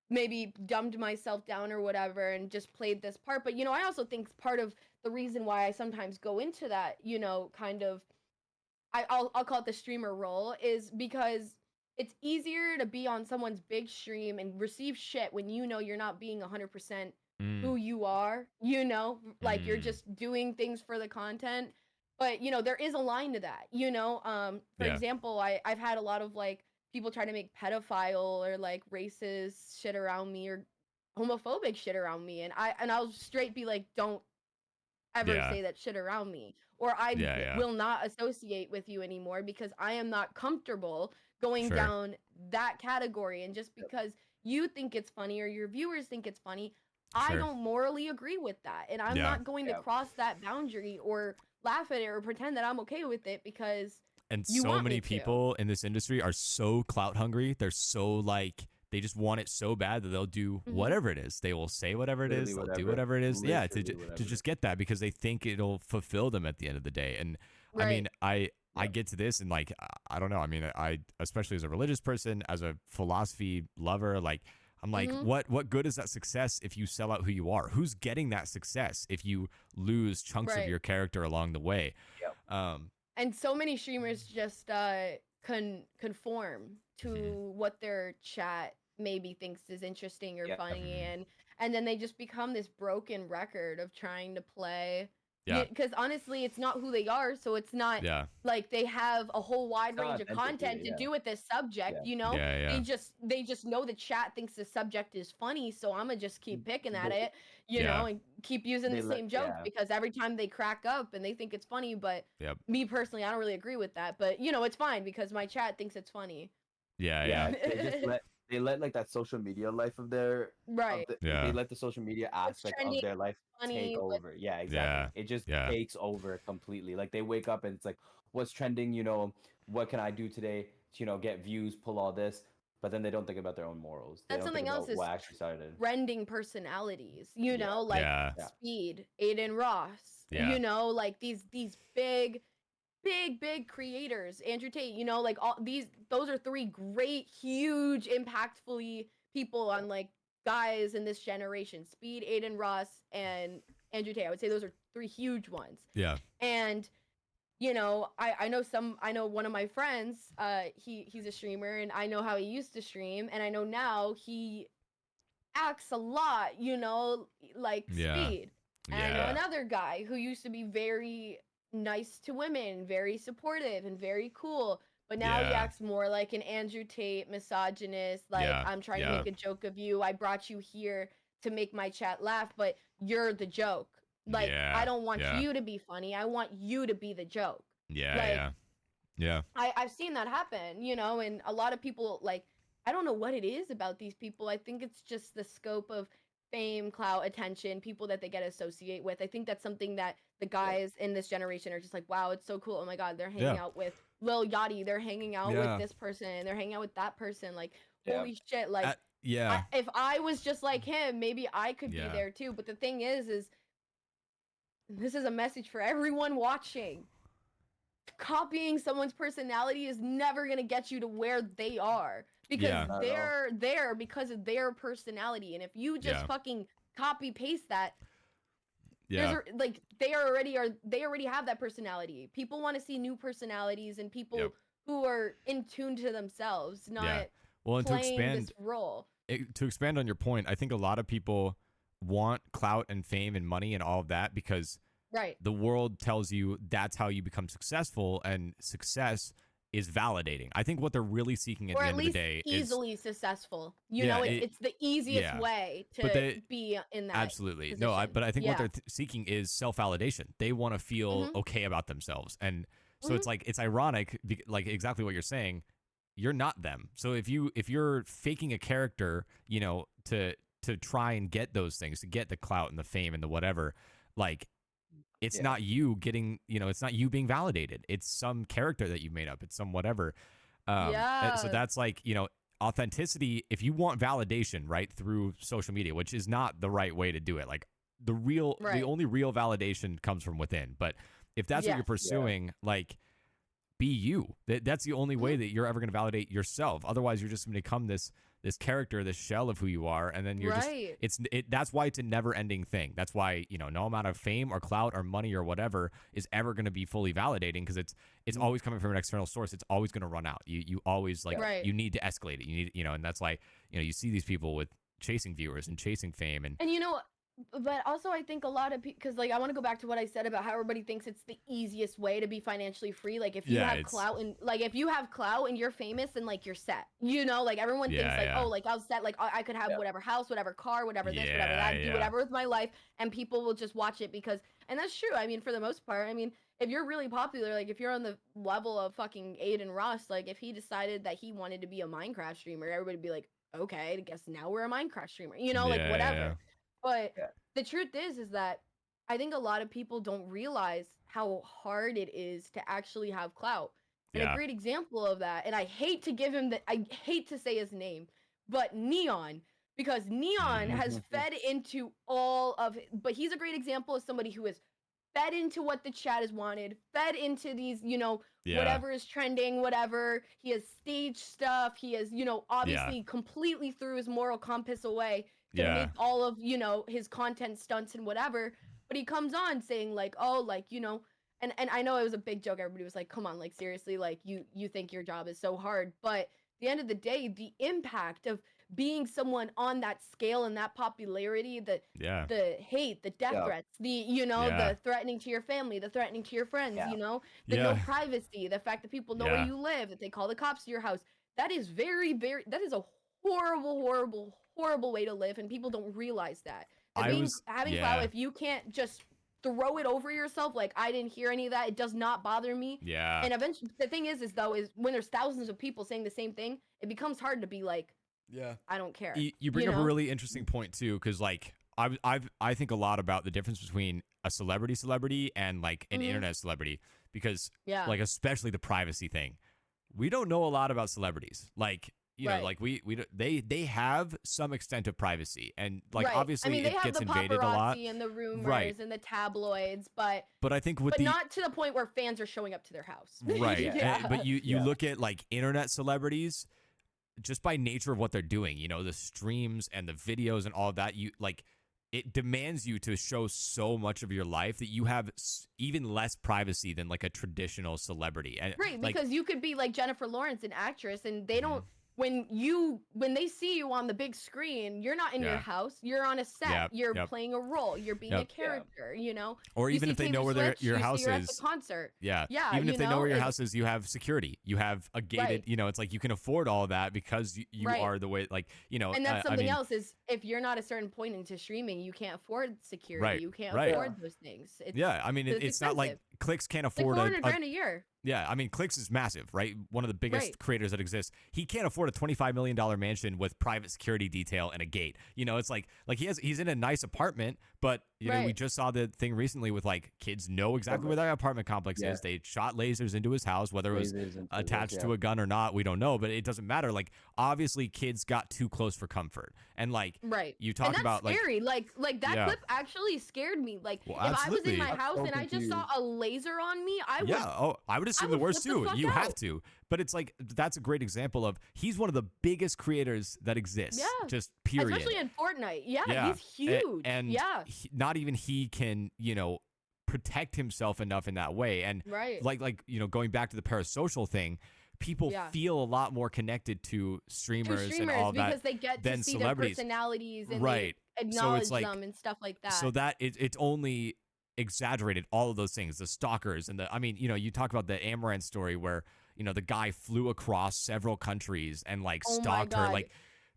maybe dumbed myself down or whatever and just played this part. But I also think part of the reason why I sometimes go into that, kind of, I'll call it the streamer role, is because it's easier to be on someone's big stream and receive shit when you're not being 100% Mm, who you are, like you're mm, just doing things for the content. But there is a line to that, for yeah. example, I've had a lot of like people try to make pedophile or like racist shit around me or homophobic shit around me, and I'll straight be like, don't ever Yeah. say that shit around me, or I Yeah. Yeah. will not associate with you anymore because I am not comfortable going Sure. down that category. And just because you think it's funny or your viewers think it's funny, I Sure. don't morally agree with that, and I'm Yeah. not going to Yeah. cross that boundary or laugh at it or pretend that I'm okay with it because And you so want many me to. people in this industry are so clout hungry. They're so like they just want it so bad that they'll do Hmm. whatever it is. They will say whatever it Literally is. They'll do whatever. whatever it is. Yeah, Literally to whatever. just get that because they think it'll fulfill them at the end of the day. And I mean, Right. I Yeah. get to this and like I don't know. I mean, I especially as a religious person, as a philosophy lover, like I'm like, Hmm. what good is that success if you sell out who you are? Who's getting that success if you lose chunks of Right. your character along the way? Yeah. And so many streamers just conform Mhm. to what their chat maybe thinks is interesting or Yeah. funny, Mhm. and then they just become this broken record of trying to play, Yeah. because honestly it's not who they are, so it's not Yeah. like they have a whole It's wide not range of authentic content either. to Yeah. do with this subject, Yeah. Yeah. they Yeah. just know the chat thinks the subject is funny, so I'm gonna just keep picking at They it, Yeah. and keep using they the let same jokes yeah. because every time they crack up and they think it's funny. But Yep. me personally, I don't really agree with that, but it's fine because my chat thinks it's funny. Yeah. Yeah, Yeah. they let like that social media life of their of Right. the they Yeah. let the social media What's aspect of trending, their life funny, take what over. Yeah, exactly. Yeah. It just Yeah. takes over completely. Like they wake up and it's like, what's trending? What can I do today to get views, pull all this, but then they don't think about their own morals. They that's don't think something else about is what actually started. trending personalities, Yeah, like Yeah. yeah, Speed, Aiden Ross, Yeah. like these big creators, Andrew Tate, like all those are three great, huge, impactfully people on like guys in this generation. Speed, Aiden Ross, and Andrew Tate. I would say those are three huge ones. Yeah. And I know one of my friends, he's a streamer and I know how he used to stream and I know now he acts a lot, like Yeah. Speed. And I know Yeah. another guy who used to be very nice to women, very supportive, and very cool. But now he Yeah. acts more like an Andrew Tate, misogynist. Like, Yeah. I'm trying to Yeah. make a joke of you. I brought you here to make my chat laugh, but you're the joke. Like, I Yeah. don't want Yeah. you to be funny. I want you to be the joke. Yeah. Like, Yeah. Yeah. I've seen that happen, you know, and a lot of people, like, I don't know what it is about these people. I think it's just the scope of fame, clout, attention, people that they get associate with. I think that's something that the guys in this generation are just like, wow, it's so cool. Oh my God, they're hanging Yeah. out with Lil Yachty. They're hanging out with Yeah. this person. They're hanging out with that person. Like, Yeah. holy shit. Like, Yeah. if I was just like him, maybe I could be Yeah. there too. But the thing is this is a message for everyone watching. Copying someone's personality is never going to get you to where they are, because Yeah. Not at all. they're there because of their personality. And if you just Yeah. fucking copy paste that, Yeah. like they already have that personality. People want to see new personalities and people Yep. who are in tune to themselves, not Well, and playing this role. to expand on your point, I think a lot of people want clout and fame and money and all of that because Right. the world tells you that's how you become successful, and success is validating. I think what they're really seeking at Or the at end of the least day easily successful. You Yeah, know, it's the easiest yeah. way But to be in that absolutely position. no. But I think what Yeah. they're seeking is self-validation. They want to feel Mhm. okay about themselves, and so Mhm. it's like it's ironic, like exactly what you're saying. You're not them. So if you're faking a character, you know, to try and get those things, to get the clout and the fame and the whatever, like it's Yeah. not you getting, you know, it's not you being validated. It's some character that you've made up. It's some whatever. So Yeah. that's like, you know, authenticity. If you want validation, right, through social media, which is not the right way to do it. Like the Right. only real validation comes from within. But if that's what you're Yes. pursuing, like be you. That's the only way Mhm. that you're ever going to validate yourself. Otherwise, you're just going to become this character, this shell of who you are, and then you're Right. just that's why it's a never ending thing. That's why, you know, no amount of fame or clout or money or whatever is ever going to be fully validating, because it's Mhm. always coming from an external source. It's always going to run out. You always like Right. you need to escalate it. You need, you know, and that's why, you know, you see these people with chasing viewers and chasing fame and And you know, but also I think a lot of people, because like I want to go back to what I said about how everybody thinks it's the easiest way to be financially free. Like if you Yeah, have it's- clout and like if you have clout and you're famous and like you're set, you know, like everyone thinks Yeah, like, yeah. oh, like I was set, like I could have Yeah. whatever house, whatever car, whatever this, whatever Yeah, that, do yeah. whatever with my life, and people will just watch it because, and that's true. I mean, for the most part, I mean, if you're really popular, like if you're on the level of fucking Aiden Ross, like if he decided that he wanted to be a Minecraft streamer, everybody'd be like, okay, I guess now we're a Minecraft streamer, you know, like Yeah, whatever. yeah. But Yeah. the truth is that I think a lot of people don't realize how hard it is to actually have clout. And Yeah. a great example of that, and I hate to give him I hate to say his name, but Neon, because Neon has fed into all of but he's a great example of somebody who has fed into what the chat has wanted, fed into these, you know, Yeah. whatever is trending, whatever. He has staged stuff. He has, you know, obviously completely threw his moral compass away to Yeah. make all of, you know, his content stunts and whatever. But he comes on saying like, oh, like, you know, and I know it was a big joke. Everybody was like, come on, like seriously, like you think your job is so hard. But at the end of the day, the impact of being someone on that scale and that popularity, the hate, the death Yeah. threats, the, you know, Yeah. the threatening to your family, the threatening to your friends, Yeah. you know, the no privacy, the fact that people know where you live, that they call the cops to your house. That is that is a horrible way to live, and people don't realize that. Having clout, if you can't just throw it over yourself, like I didn't hear any of that, it does not bother me. Yeah. And eventually, the thing is when there's thousands of people saying the same thing, it becomes hard to be like, I don't care. You bring up know? a really interesting point too, because like I think a lot about the difference between a celebrity and like an internet celebrity, because like especially the privacy thing. We don't know a lot about celebrities. Like, you know, like they have some extent of privacy, and like obviously I mean, they it have gets the invaded a lot. paparazzi and the rumors and the tabloids, but I think with not to the point where fans are showing up to their house. Right. But you look at like internet celebrities, just by nature of what they're doing, you know, the streams and the videos and all of that, you like it demands you to show so much of your life that you have even less privacy than like a traditional celebrity. And right, like, because you could be like Jennifer Lawrence, an actress, and they don't when they see you on the big screen, you're not in your house, you're on a set, you're playing a role, you're being a character, you know. Or You even see if they know Taylor where Swift, your you house see her at the is. concert. Yeah. Yeah, Even you if they know know, where your like- house is, you have security. You have a gated, Right. you know, it's like you can afford all that because you Right. are the way, like, you know. And that's I something mean, else is if you're not a certain point into streaming, you can't afford security. Right, You can't right. afford those things. It's, Yeah, I mean, it's not like expensive. Clicks can't It's like afford 400 grand a year. Yeah, I mean, Clicks is massive, right? One of the biggest Right. creators that exists. He can't afford a $25 million mansion with private security detail and a gate. You know, it's like he's in a nice apartment, but you know, we Right. just saw the thing recently with like kids know exactly where their apartment complex is. They shot lasers into his house, whether it was attached to a gun or not, we don't know, but it doesn't matter. Like, obviously, kids got too close for comfort, and like, Right. you talk and that's about scary. Like that Yeah. clip actually scared me. Like Well, if I was absolutely. in my I'm house so and I just saw a laser on me, I would. Yeah, I would assume the would worst flip the too. fuck You have out. to. But it's like that's a great example of he's one of the biggest creators that exists. Yeah. Just period. Especially in Fortnite. Yeah, Yeah. he's huge. And yeah. not even he can, you know, protect himself enough in that way. And Right. like you know, going back to the parasocial thing, people Yeah. feel a lot more connected to To streamers, streamers and all because that they get than to see celebrities. their personalities and Right. they So acknowledge it's like- them and stuff like that. So that it's only exaggerated all of those things, the stalkers and I mean, you know, you talk about the Amaranth story where, you know, the guy flew across several countries and like Oh my stalked her, God. like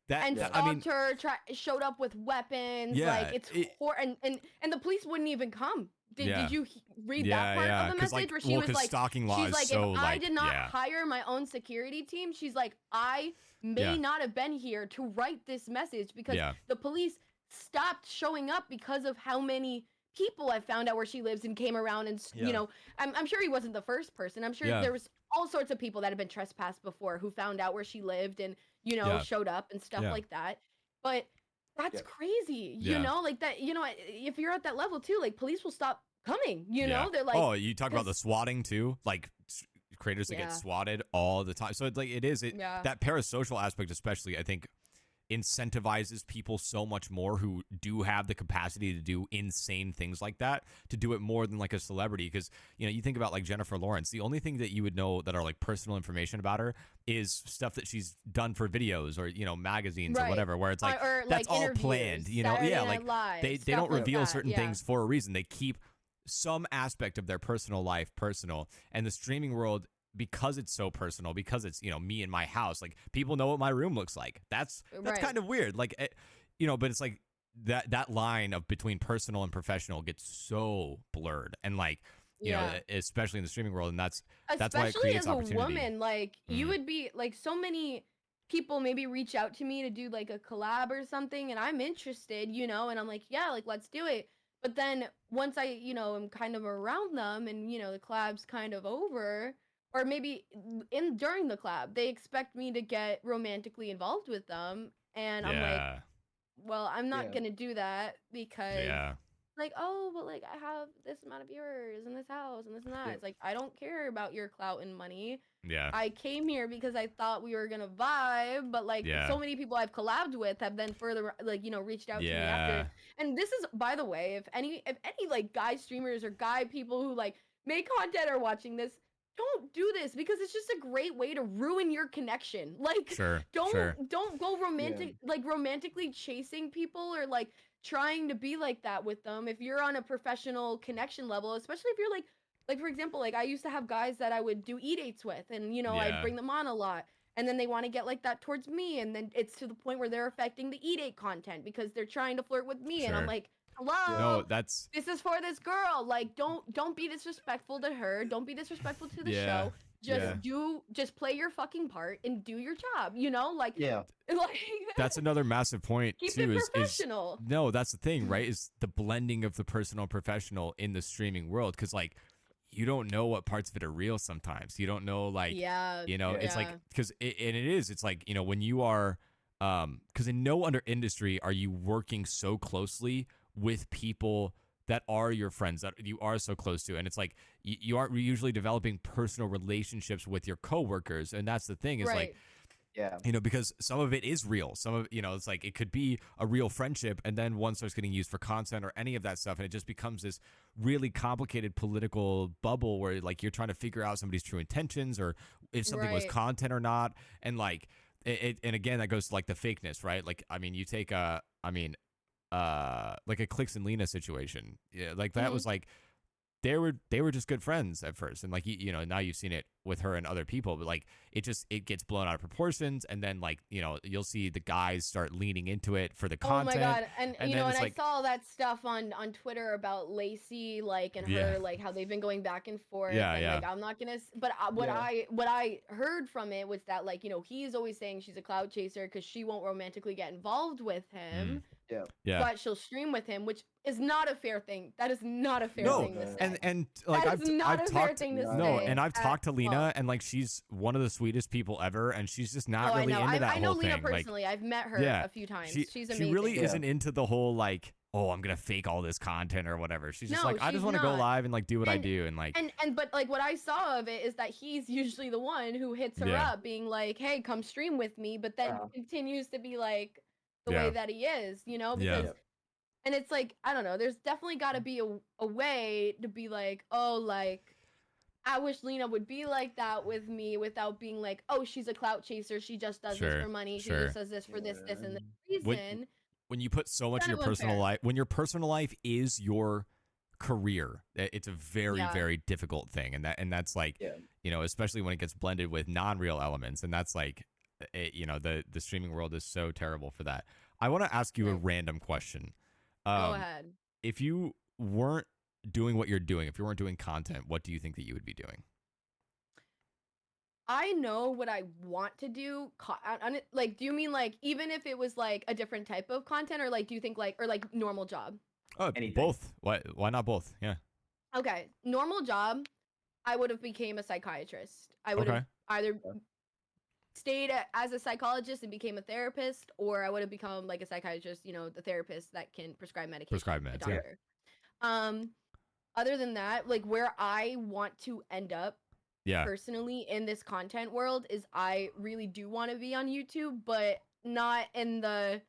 that. and I mean, stalked her, showed up with weapons. Yeah, like it's and the police wouldn't even come. Yeah. Did you read Yeah, that part yeah, of the 'cause, message like, where she well, was 'cause like, stalking law she's is like, so, if I like, did not yeah. hire my own security team, she's like, I may Yeah. not have been here to write this message because Yeah. the police stopped showing up because of how many people I found out where she lives and came around and Yeah. you know, I'm sure he wasn't the first person. I'm sure Yeah. there was all sorts of people that had been trespassed before who found out where she lived and you know Yeah. showed up and stuff Yeah. like that. But that's Yeah. crazy, you Yeah. know, like that. You know, if you're at that level too, like police will stop coming. You Yeah. know, they're like, oh, you talk about the this- swatting too, like creators that Yeah. get swatted all the time. So it's like Yeah. that parasocial aspect, especially, I think, incentivizes people so much more who do have the capacity to do insane things like that, to do it more than like a celebrity. Because, you know, you think about like Jennifer Lawrence, the only thing that you would know that are like personal information about her is stuff that she's done for videos or, you know, magazines or Right. whatever, where it's like, or, that's like, all interviews, planned, you know? Saturday Yeah, Night like Live, they stuff don't like reveal that, certain yeah. things for a reason. They keep some aspect of their personal life personal, and the streaming world, because it's so personal, because it's, you know, me in my house, like people know what my room looks like. That's Right. kind of weird, like you know, but it's like that line of between personal and professional gets so blurred, and like, you know, especially in the streaming world, and that's why it Especially creates as a opportunity. woman, like you Mhm. would be like so many people maybe reach out to me to do like a collab or something, and I'm interested, you know, and I'm like, yeah, like let's do it. But then once I, you know, am kind of around them, and you know, the collab's kind of over, or maybe in during the collab, they expect me to get romantically involved with them, and I'm like, Yeah, well, I'm not Yeah. gonna do that because yeah, like, oh, but like I have this amount of viewers in this house and this and that. Yeah. It's like I don't care about your clout and money. yeah, I came here because I thought we were gonna vibe, but like Yeah. so many people I've collabed with have then further like you know reached out to me yeah, after. And this is, by the way, if any like guy streamers or guy people who like make content are watching this, don't do this because it's just a great way to ruin your connection. Like sure, don't sure. go romantically chasing people or like trying to be like that with them if you're on a professional connection level, especially if you're like for example, like I used to have guys that I would do e-dates with, and you know Yeah. I'd bring them on a lot, and then they want to get like that towards me, and then it's to the point where they're affecting the e-date content because they're trying to flirt with me, and I'm Sure. like, hello, No, that's this is for this girl. Like don't be disrespectful to her, don't be disrespectful to the Yeah, show. Just yeah. just play your fucking part and do your job, you know, like Yeah. like that's another massive point keep too. it Is professional. no, that's the thing, right? Is the blending of the personal and professional in the streaming world, because like you don't know what parts of it are real sometimes. You don't know, like, Yeah, you know, it's like, yeah. because it's like, you know, when you are because in no other industry are you working so closely with people that are your friends, that you are so close to, and it's like you aren't usually developing personal relationships with your coworkers, and that's the thing, is like, Right. Yeah. you know, because some of it is real. Some of, you know, it's like it could be a real friendship, and then one starts getting used for content or any of that stuff, and it just becomes this really complicated political bubble where like you're trying to figure out somebody's true intentions or if something was Right. content or not, and like and again, that goes to like the fakeness, right? Like, I mean, you take like a Clicks and Lena situation. Yeah, like that was like they were just good friends at first, and like you know, now you've seen it with her and other people, but like it gets blown out of proportions, and then like, you know, you'll see the guys start leaning into it for the content. Oh my god, and you know, and I like, saw that stuff on Twitter about Lacey, like, and her, like, how they've been going back and forth. And like, I'm not gonna, but what I heard from it was that, like, you know, he's always saying she's a cloud chaser because she won't romantically get involved with him. But she'll stream with him, which is not a fair thing. That is not a fair thing to say. And like I've talked and I've talked to Lena, and like she's one of the sweetest people ever, and she's just not really into that I know whole Lena thing. personally. I've met her a few times. She's amazing. She really isn't into the whole like, oh, I'm gonna fake all this content or whatever. She's just like, I just want to go live and like do what I do, and like and but like what I saw of it is that he's usually the one who hits her up, being like, hey, come stream with me, but then continues to be like the way that he is, you know, because and it's like, I don't know, there's definitely got to be a way to be like, oh, like, I wish Lena would be like that with me without being like, oh, she's a clout chaser, she just does this for money, she just does this for this and this reason. When you put so much of your personal life, when your personal life is your career, it's a very very difficult thing, and that's like, you know, especially when it gets blended with non-real elements, and that's like, you know, the streaming world is so terrible for that. I want to ask you a random question. Go ahead. If you weren't doing what you're doing, if you weren't doing content, what do you think that you would be doing? I know what I want to do. Like, do you mean like even if it was like a different type of content, or like do you think like, or like normal job? Oh, both. Why not both? Yeah. Okay, normal job. I would have became a psychiatrist. I would have either stayed as a psychologist and became a therapist, or I would have become like a psychiatrist, you know, the therapist that can prescribe medication. Prescribe meds, Other than that, like where I want to end up personally in this content world is I really do want to be on YouTube, but not in the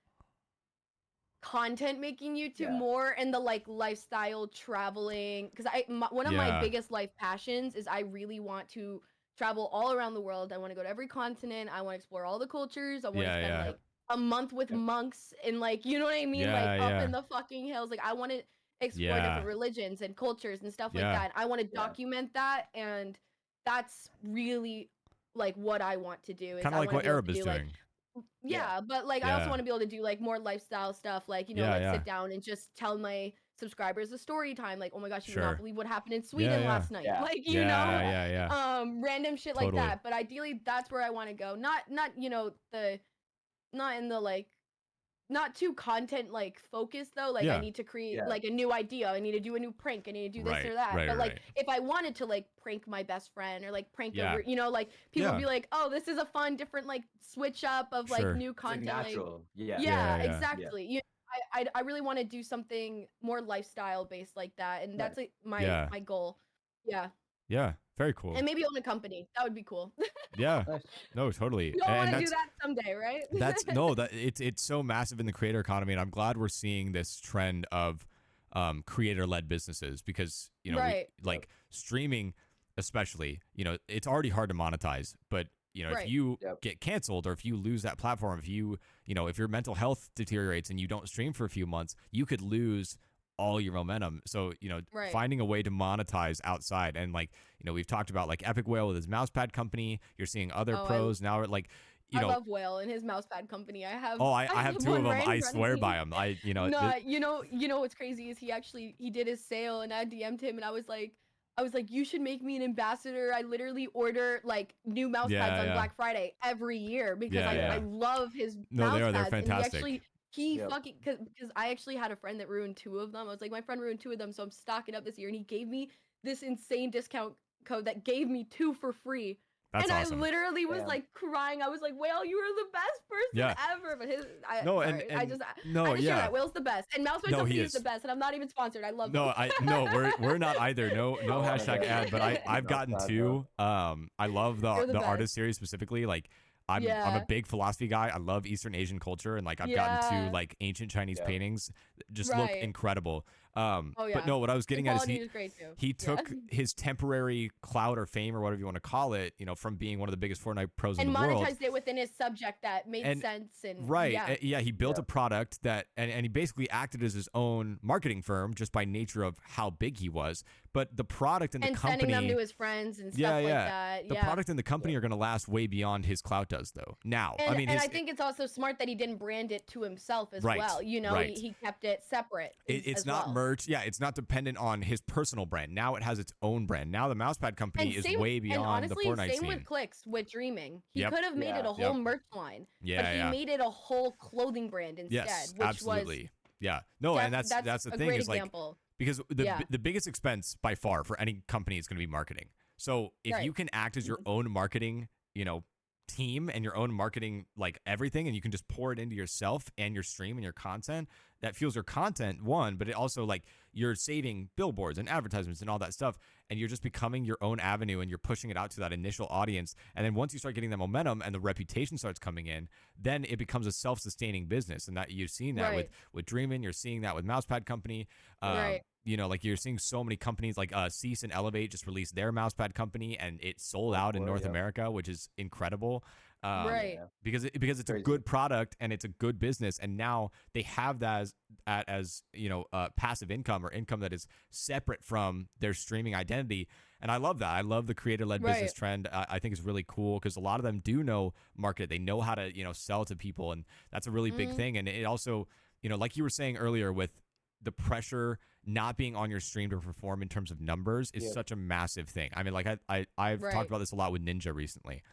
content making YouTube, more in the like lifestyle traveling, because one of my biggest life passions is I really want to travel all around the world. I want to go to every continent. I want to explore all the cultures. I want to spend like a month with monks and like, you know what I mean? Up in the fucking hills. Like I want to explore different religions and cultures and stuff like that. I want to document that, and that's really like what I want to do. Kind of like what Arab is doing. But like I also want to be able to do like more lifestyle stuff, like, you know, like sit down and just tell my subscribers a story time, like, oh my gosh, you would not believe what happened in Sweden last night, like, you know, random shit like that. But ideally that's where I want to go, not you know, not in the like, not too content like focused though, like I need to create like a new idea, I need to do a new prank, I need to do this or that, but like if I wanted to like prank my best friend or like prank over, you know, like people would be like, oh, this is a fun different like switch up of like new content, like natural. Exactly. You I really want to do something more lifestyle based like that, and that's like my goal. Very cool. And maybe own a company, that would be cool. No, totally. You all want to do that someday, right? It's so massive in the creator economy, and I'm glad we're seeing this trend of creator-led businesses, because, you know, like streaming especially, you know, it's already hard to monetize, but you know, if you get canceled, or if you lose that platform, if you know, if your mental health deteriorates and you don't stream for a few months, you could lose all your momentum. So, you know, finding a way to monetize outside, and like, you know, we've talked about like Epic Whale with his mousepad company. You're seeing other pros now, like, you know, I love Whale and his mousepad company. I have two of them. I swear by them. You know what's crazy is he did his sale, and I DM'd him, and I was like, you should make me an ambassador. I literally order like new mouse pads on Black Friday every year because I love his mouse pads. They're fantastic. And he fucking, because I actually had a friend that ruined 2 of them. I was like, my friend ruined 2 of them, so I'm stocking up this year. And he gave me this insane discount code that gave me 2 for free. That's awesome. I literally was like crying. I was like, Whale, you are the best person ever. But Whale's the best. And Mousepad Company is the best. And I'm not even sponsored. I love them. We're not either. No hashtag ad. But I've gotten 2. I love the artist series specifically. Like, I'm a big philosophy guy. I love Eastern Asian culture, and like I've gotten 2 like ancient Chinese paintings, just look incredible. Oh But yeah. no, what I was The getting at is quality is great too. he Yeah. took his temporary clout or fame or whatever you want to call it, you know, from being one of the biggest Fortnite pros in And the world. monetized it within his subject that made And sense and right, yeah. yeah, he built Yeah. a product that, and he basically acted as his own marketing firm just by nature of how big he was. But the product and the And sending them company, to his friends and yeah, stuff like yeah, that. the Yeah. product and the company are going to last way beyond his clout does, though. Now, I mean, And his I think it's also smart that he didn't brand it to himself as right, well. You know, right. he kept it separate It's as not well. merch. Yeah, it's not dependent on his personal brand. Now it has its own brand. Now the mousepad company And is same, way and beyond the honestly, Fortnite same with scene. Clicks with Dreaming. He Yep. could have made it Yeah. a whole Yep. merch line, but Yeah, he yeah. made it a whole clothing brand instead, Yes, which was absolutely. Yeah. No, and that's that's the a thing great is like example. because Yeah. the biggest expense by far for any company is going to be marketing. So if Right. you can act as your own marketing, you know, team and your own marketing like everything, and you can just pour it into yourself and your stream and your content, that fuels your content one, but it also like you're saving billboards and advertisements and all that stuff, and you're just becoming your own avenue and you're pushing it out to that initial audience. And then once you start getting that momentum and the reputation starts coming in, then it becomes a self-sustaining business. And that you've seen that Right. with Dreamin', you're seeing that with Mousepad Company. Right. You know, like you're seeing so many companies like Cease and Elevate just released their mousepad company and it sold out in North America, which is incredible. Right. Because it's a Crazy. good product and it's a good business, and now they have that as you know, passive income or income that is separate from their streaming identity. And I love that. I love the creator-led business Right. trend. I think it's really cool because a lot of them do know market. They know how to, you know, sell to people, and that's a really big thing. And it also, you know, like you were saying earlier, with the pressure not being on your stream to perform in terms of numbers is such a massive thing. I mean, like I've Right. talked about this a lot with Ninja recently.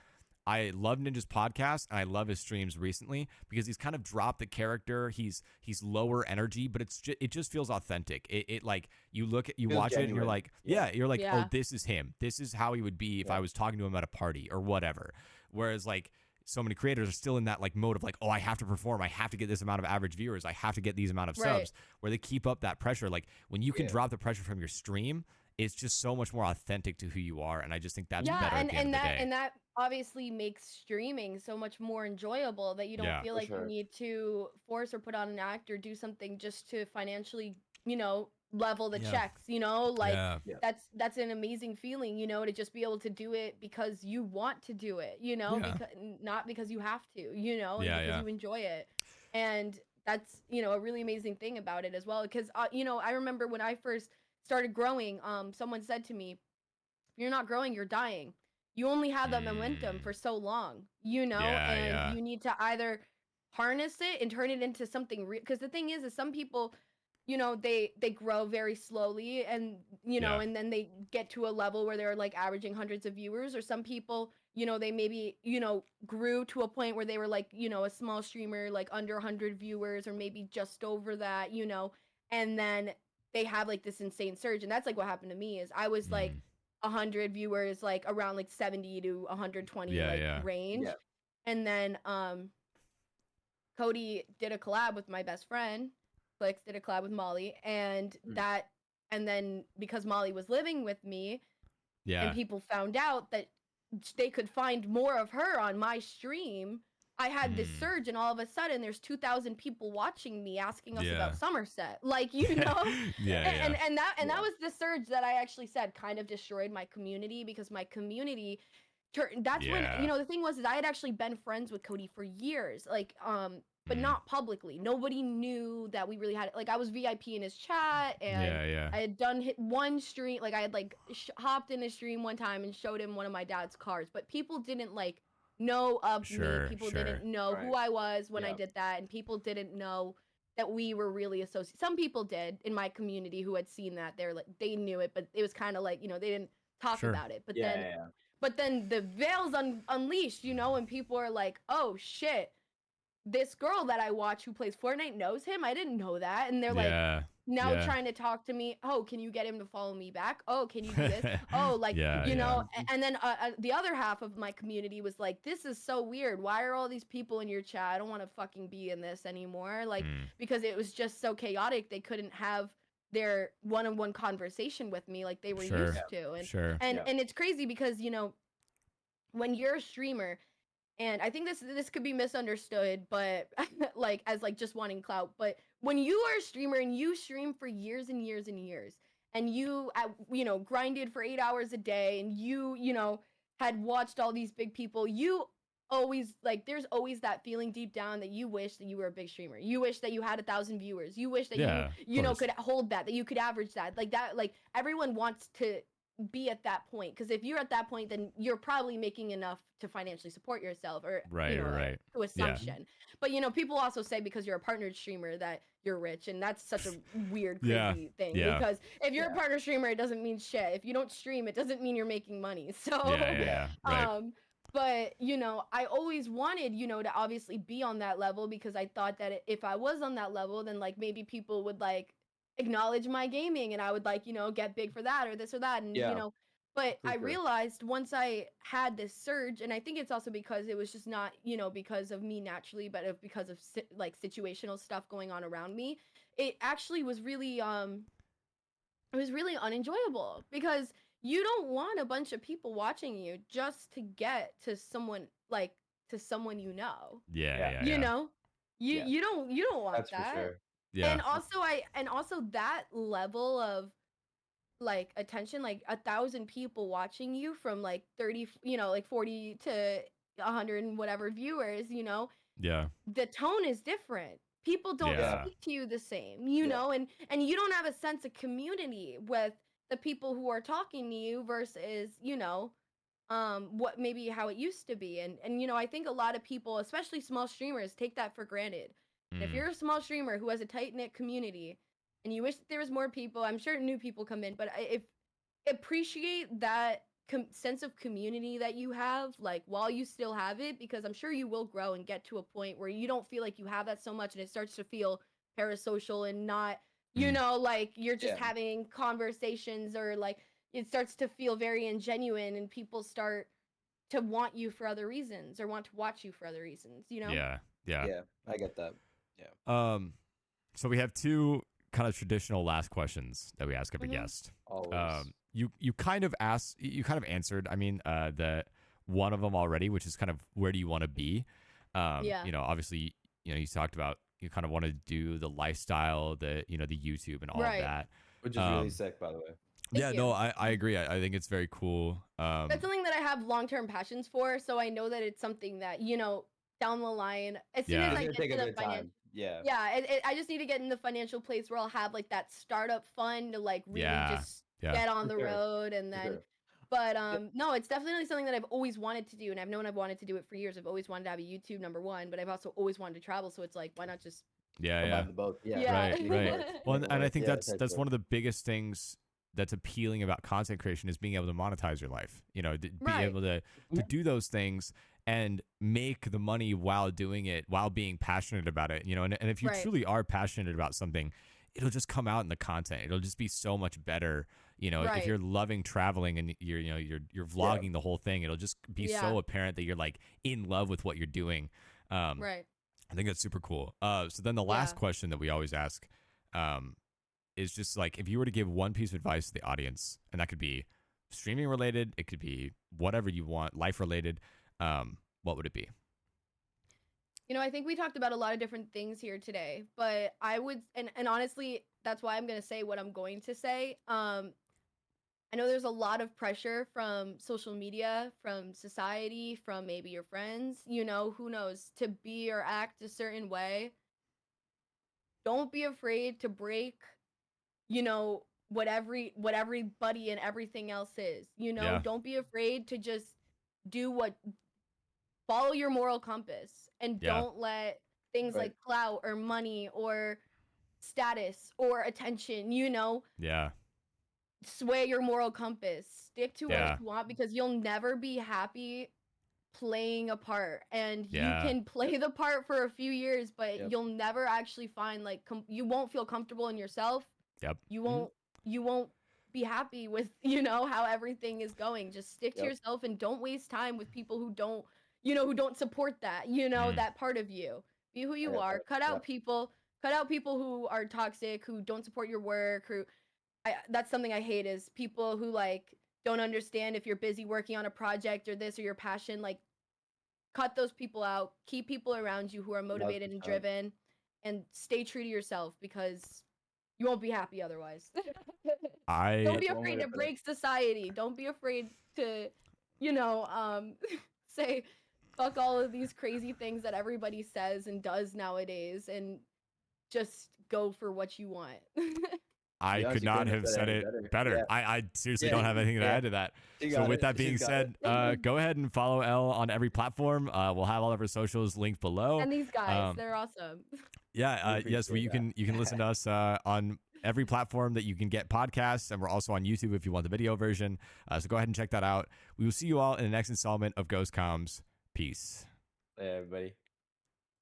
I love Ninja's podcast and I love his streams recently because he's kind of dropped the character. He's lower energy, but it just feels authentic. It like you watch it and you're genuine. like, yeah, you're like, Yeah. oh, this is him. This is how he would be if I was talking to him at a party or whatever. Whereas like so many creators are still in that like mode of like, oh, I have to perform. I have to get this amount of average viewers. I have to get these amount of Right. subs, where they keep up that pressure. Like when you can drop the pressure from your stream, it's just so much more authentic to who you are. And I just think that's better at the end of the day. And that obviously makes streaming so much more enjoyable that you don't Yeah. feel For like sure. you need to force or put on an act or do something just to financially, you know, level the Yeah. checks, you know, like Yeah. that's an amazing feeling, you know, to just be able to do it because you want to do it, you know, Yeah. because not because you have to, you know, and Yeah, because yeah. you enjoy it. And that's, you know, a really amazing thing about it as well. Because, you know, I remember when I first started growing, someone said to me, if you're not growing, you're dying. You only have that momentum for so long, you know, Yeah, and yeah. you need to either harness it and turn it into something real. Because the thing is some people, you know, they grow very slowly, and you know, Yeah. and then they get to a level where they're like averaging hundreds of viewers. Or some people, you know, they maybe, you know, grew to a point where they were like, you know, a small streamer, like under 100 viewers or maybe just over that, you know, and then they have like this insane surge. And that's like what happened to me. Is I was like 100 viewers, like around like 70 to 120 Yeah, like yeah. range. Yeah. And then Cody did a collab with my best friend. Flex did a collab with Molly, and and then because Molly was living with me, Yeah. and people found out that they could find more of her on my stream, I had this surge, and all of a sudden there's 2,000 people watching me asking us Yeah. about Somerset, like, you know. Yeah, And that was the surge that I actually said kind of destroyed my community, because my community that's when, Yeah. you know, the thing was is I had actually been friends with Cody for years, like but not publicly. Nobody knew that we really had it. Like I was VIP in his chat, and Yeah. I had done one stream, like I had like hopped in his stream one time and showed him one of my dad's cars, but people didn't like know of Sure, me. People sure. didn't know who I was when I did that, and people didn't know that we were really associated. Some people did in my community who had seen that. They're like, they knew it, but it was kind of like, you know, they didn't talk Sure. about it. But then the veil's unleashed, you know, and people are like, oh shit, this girl that I watch who plays Fortnite knows him. I didn't know that. And they're like now trying to talk to me. Oh, can you get him to follow me back? Oh, can you do this? Oh, like, you know, and then the other half of my community was like, this is so weird. Why are all these people in your chat? I don't want to fucking be in this anymore. Like, because it was just so chaotic. They couldn't have their one-on-one conversation with me like they were used to. And and it's crazy because, you know, when you're a streamer, and I think this could be misunderstood, but like as like just wanting clout, but when you are a streamer and you stream for years and years and years, and you grinded for 8 hours a day, and you had watched all these big people, you always like there's always that feeling deep down that you wish that you were a big streamer. You wish that you had 1,000 viewers. You wish that Yeah, you of course. could hold that you could average that, like that. Like everyone wants to be at that point, because if you're at that point, then you're probably making enough to financially support yourself, or Right, right. to Yeah. assumption. But people also say because you're a partnered streamer that you're rich, and that's such a weird, Yeah, crazy thing. yeah. Because if you're a Yeah. partner streamer, it doesn't mean shit. If you don't stream, it doesn't mean you're making money. So Yeah, right. but I always wanted to obviously be on that level, because I thought that if I was on that level, then like maybe people would like acknowledge my gaming, and I would like get big for that or this or that. And Yeah, but for I sure. realized once I had this surge, and I think it's also because it was just not because of me naturally, but because of like situational stuff going on around me. It actually was really it was really unenjoyable, because you don't want a bunch of people watching you just to get to someone you know. Yeah, Yeah. yeah, You yeah. know? Yeah. You don't want That's for that. sure. Yeah. And also that level of like attention, like 1,000 people watching you from like 30, like 40 to 100 and whatever viewers, Yeah. the tone is different. People don't Yeah. speak to you the same, Yeah. and you don't have a sense of community with the people who are talking to you versus, what maybe how it used to be. And I think a lot of people, especially small streamers, take that for granted. And if Mm. you're a small streamer who has a tight-knit community and you wish that there was more people, I'm sure new people come in, but if appreciate that sense of community that you have, like while you still have it, because I'm sure you will grow and get to a point where you don't feel like you have that so much, and it starts to feel parasocial and not like you're just Yeah. having conversations, or like it starts to feel very ingenuine, and people start to want you for other reasons, or want to watch you for other reasons. Yeah. Yeah. Yeah, I get that. Yeah. So we have two kind of traditional last questions that we ask every Mhm. guest. Always. You kind of answered, I mean, the one of them already, which is kind of where do you want to be? Yeah. Obviously, you talked about you kind of want to do the lifestyle, the YouTube and all Right. of that. Which is really sick, by the way. Yeah, Thank no, you. I agree. I think it's very cool. That's something that I have long-term passions for, so I know that it's something that down the line, as soon Yeah. as It's I gonna get take to a the bit of time. Yeah. I just need to get in the financial place where I'll have like that startup fund to like really Yeah. just Yeah. get on For the sure. road, and For then sure. but Yep. no, it's definitely something that I've always wanted to do, and I've known I've wanted to do it for years. I've always wanted to have a YouTube, number one, but I've also always wanted to travel, so it's like, why not just Yeah. Combine Yeah. the both. Yeah. Yeah. Right. Make it Right. work. Well, Make it and I work. think Yeah, that's essentially. one of the biggest things that's appealing about content creation, is being able to monetize your life. Be Right. able to Yeah. do those things and make the money while doing it, while being passionate about it. And if you Right. truly are passionate about something, it'll just come out in the content. It'll just be so much better. If Right. you're loving traveling and you're vlogging the whole thing, it'll just be Yeah. so apparent that you're like in love with what you're doing. Right. I think that's super cool. So then the last Yeah. question that we always ask is just like, if you were to give one piece of advice to the audience, and that could be streaming related, it could be whatever you want, life related, what would it be? I think we talked about a lot of different things here today, but I would, and honestly, that's why I'm going to say what I'm going to say. I know there's a lot of pressure from social media, from society, from maybe your friends, who knows, to be or act a certain way. Don't be afraid to break, what everybody and everything else is. Yeah. Don't be afraid to just follow your moral compass, and Yeah. don't let things Right. like clout or money or status or attention, Yeah. sway your moral compass. Stick to Yeah. what you want, because you'll never be happy playing a part, and Yeah. you can play the part for a few years, but Yep. you'll never actually find like you won't feel comfortable in yourself. Yep. You won't be happy with how everything is going. Just stick to Yep. yourself, and don't waste time with people who don't support that that part of you. Be who I you got are. that. Cut out people who are toxic, who don't support your work, that's something I hate, is people who like don't understand if you're busy working on a project or this or your passion. Like, cut those people out. Keep people around you who are motivated and 100%. driven, and stay true to yourself because you won't be happy otherwise. I Don't be That's one way afraid to to put it. break society. Don't be afraid to, say fuck all of these crazy things that everybody says and does nowadays and just go for what you want. I Yeah, could she not couldn't have have said said it any it better. better. Yeah. I seriously Yeah, don't have anything to yeah. add to that. She So got with it. that being She's got said, it. go ahead and follow Elle on every platform. We'll have all of her socials linked below. And these guys, they're awesome. Yeah, We yes, appreciate you can listen to us on every platform that you can get podcasts, and we're also on YouTube if you want the video version. So go ahead and check that out. We will see you all in the next installment of Ghost Comms. Peace. Yeah, everybody.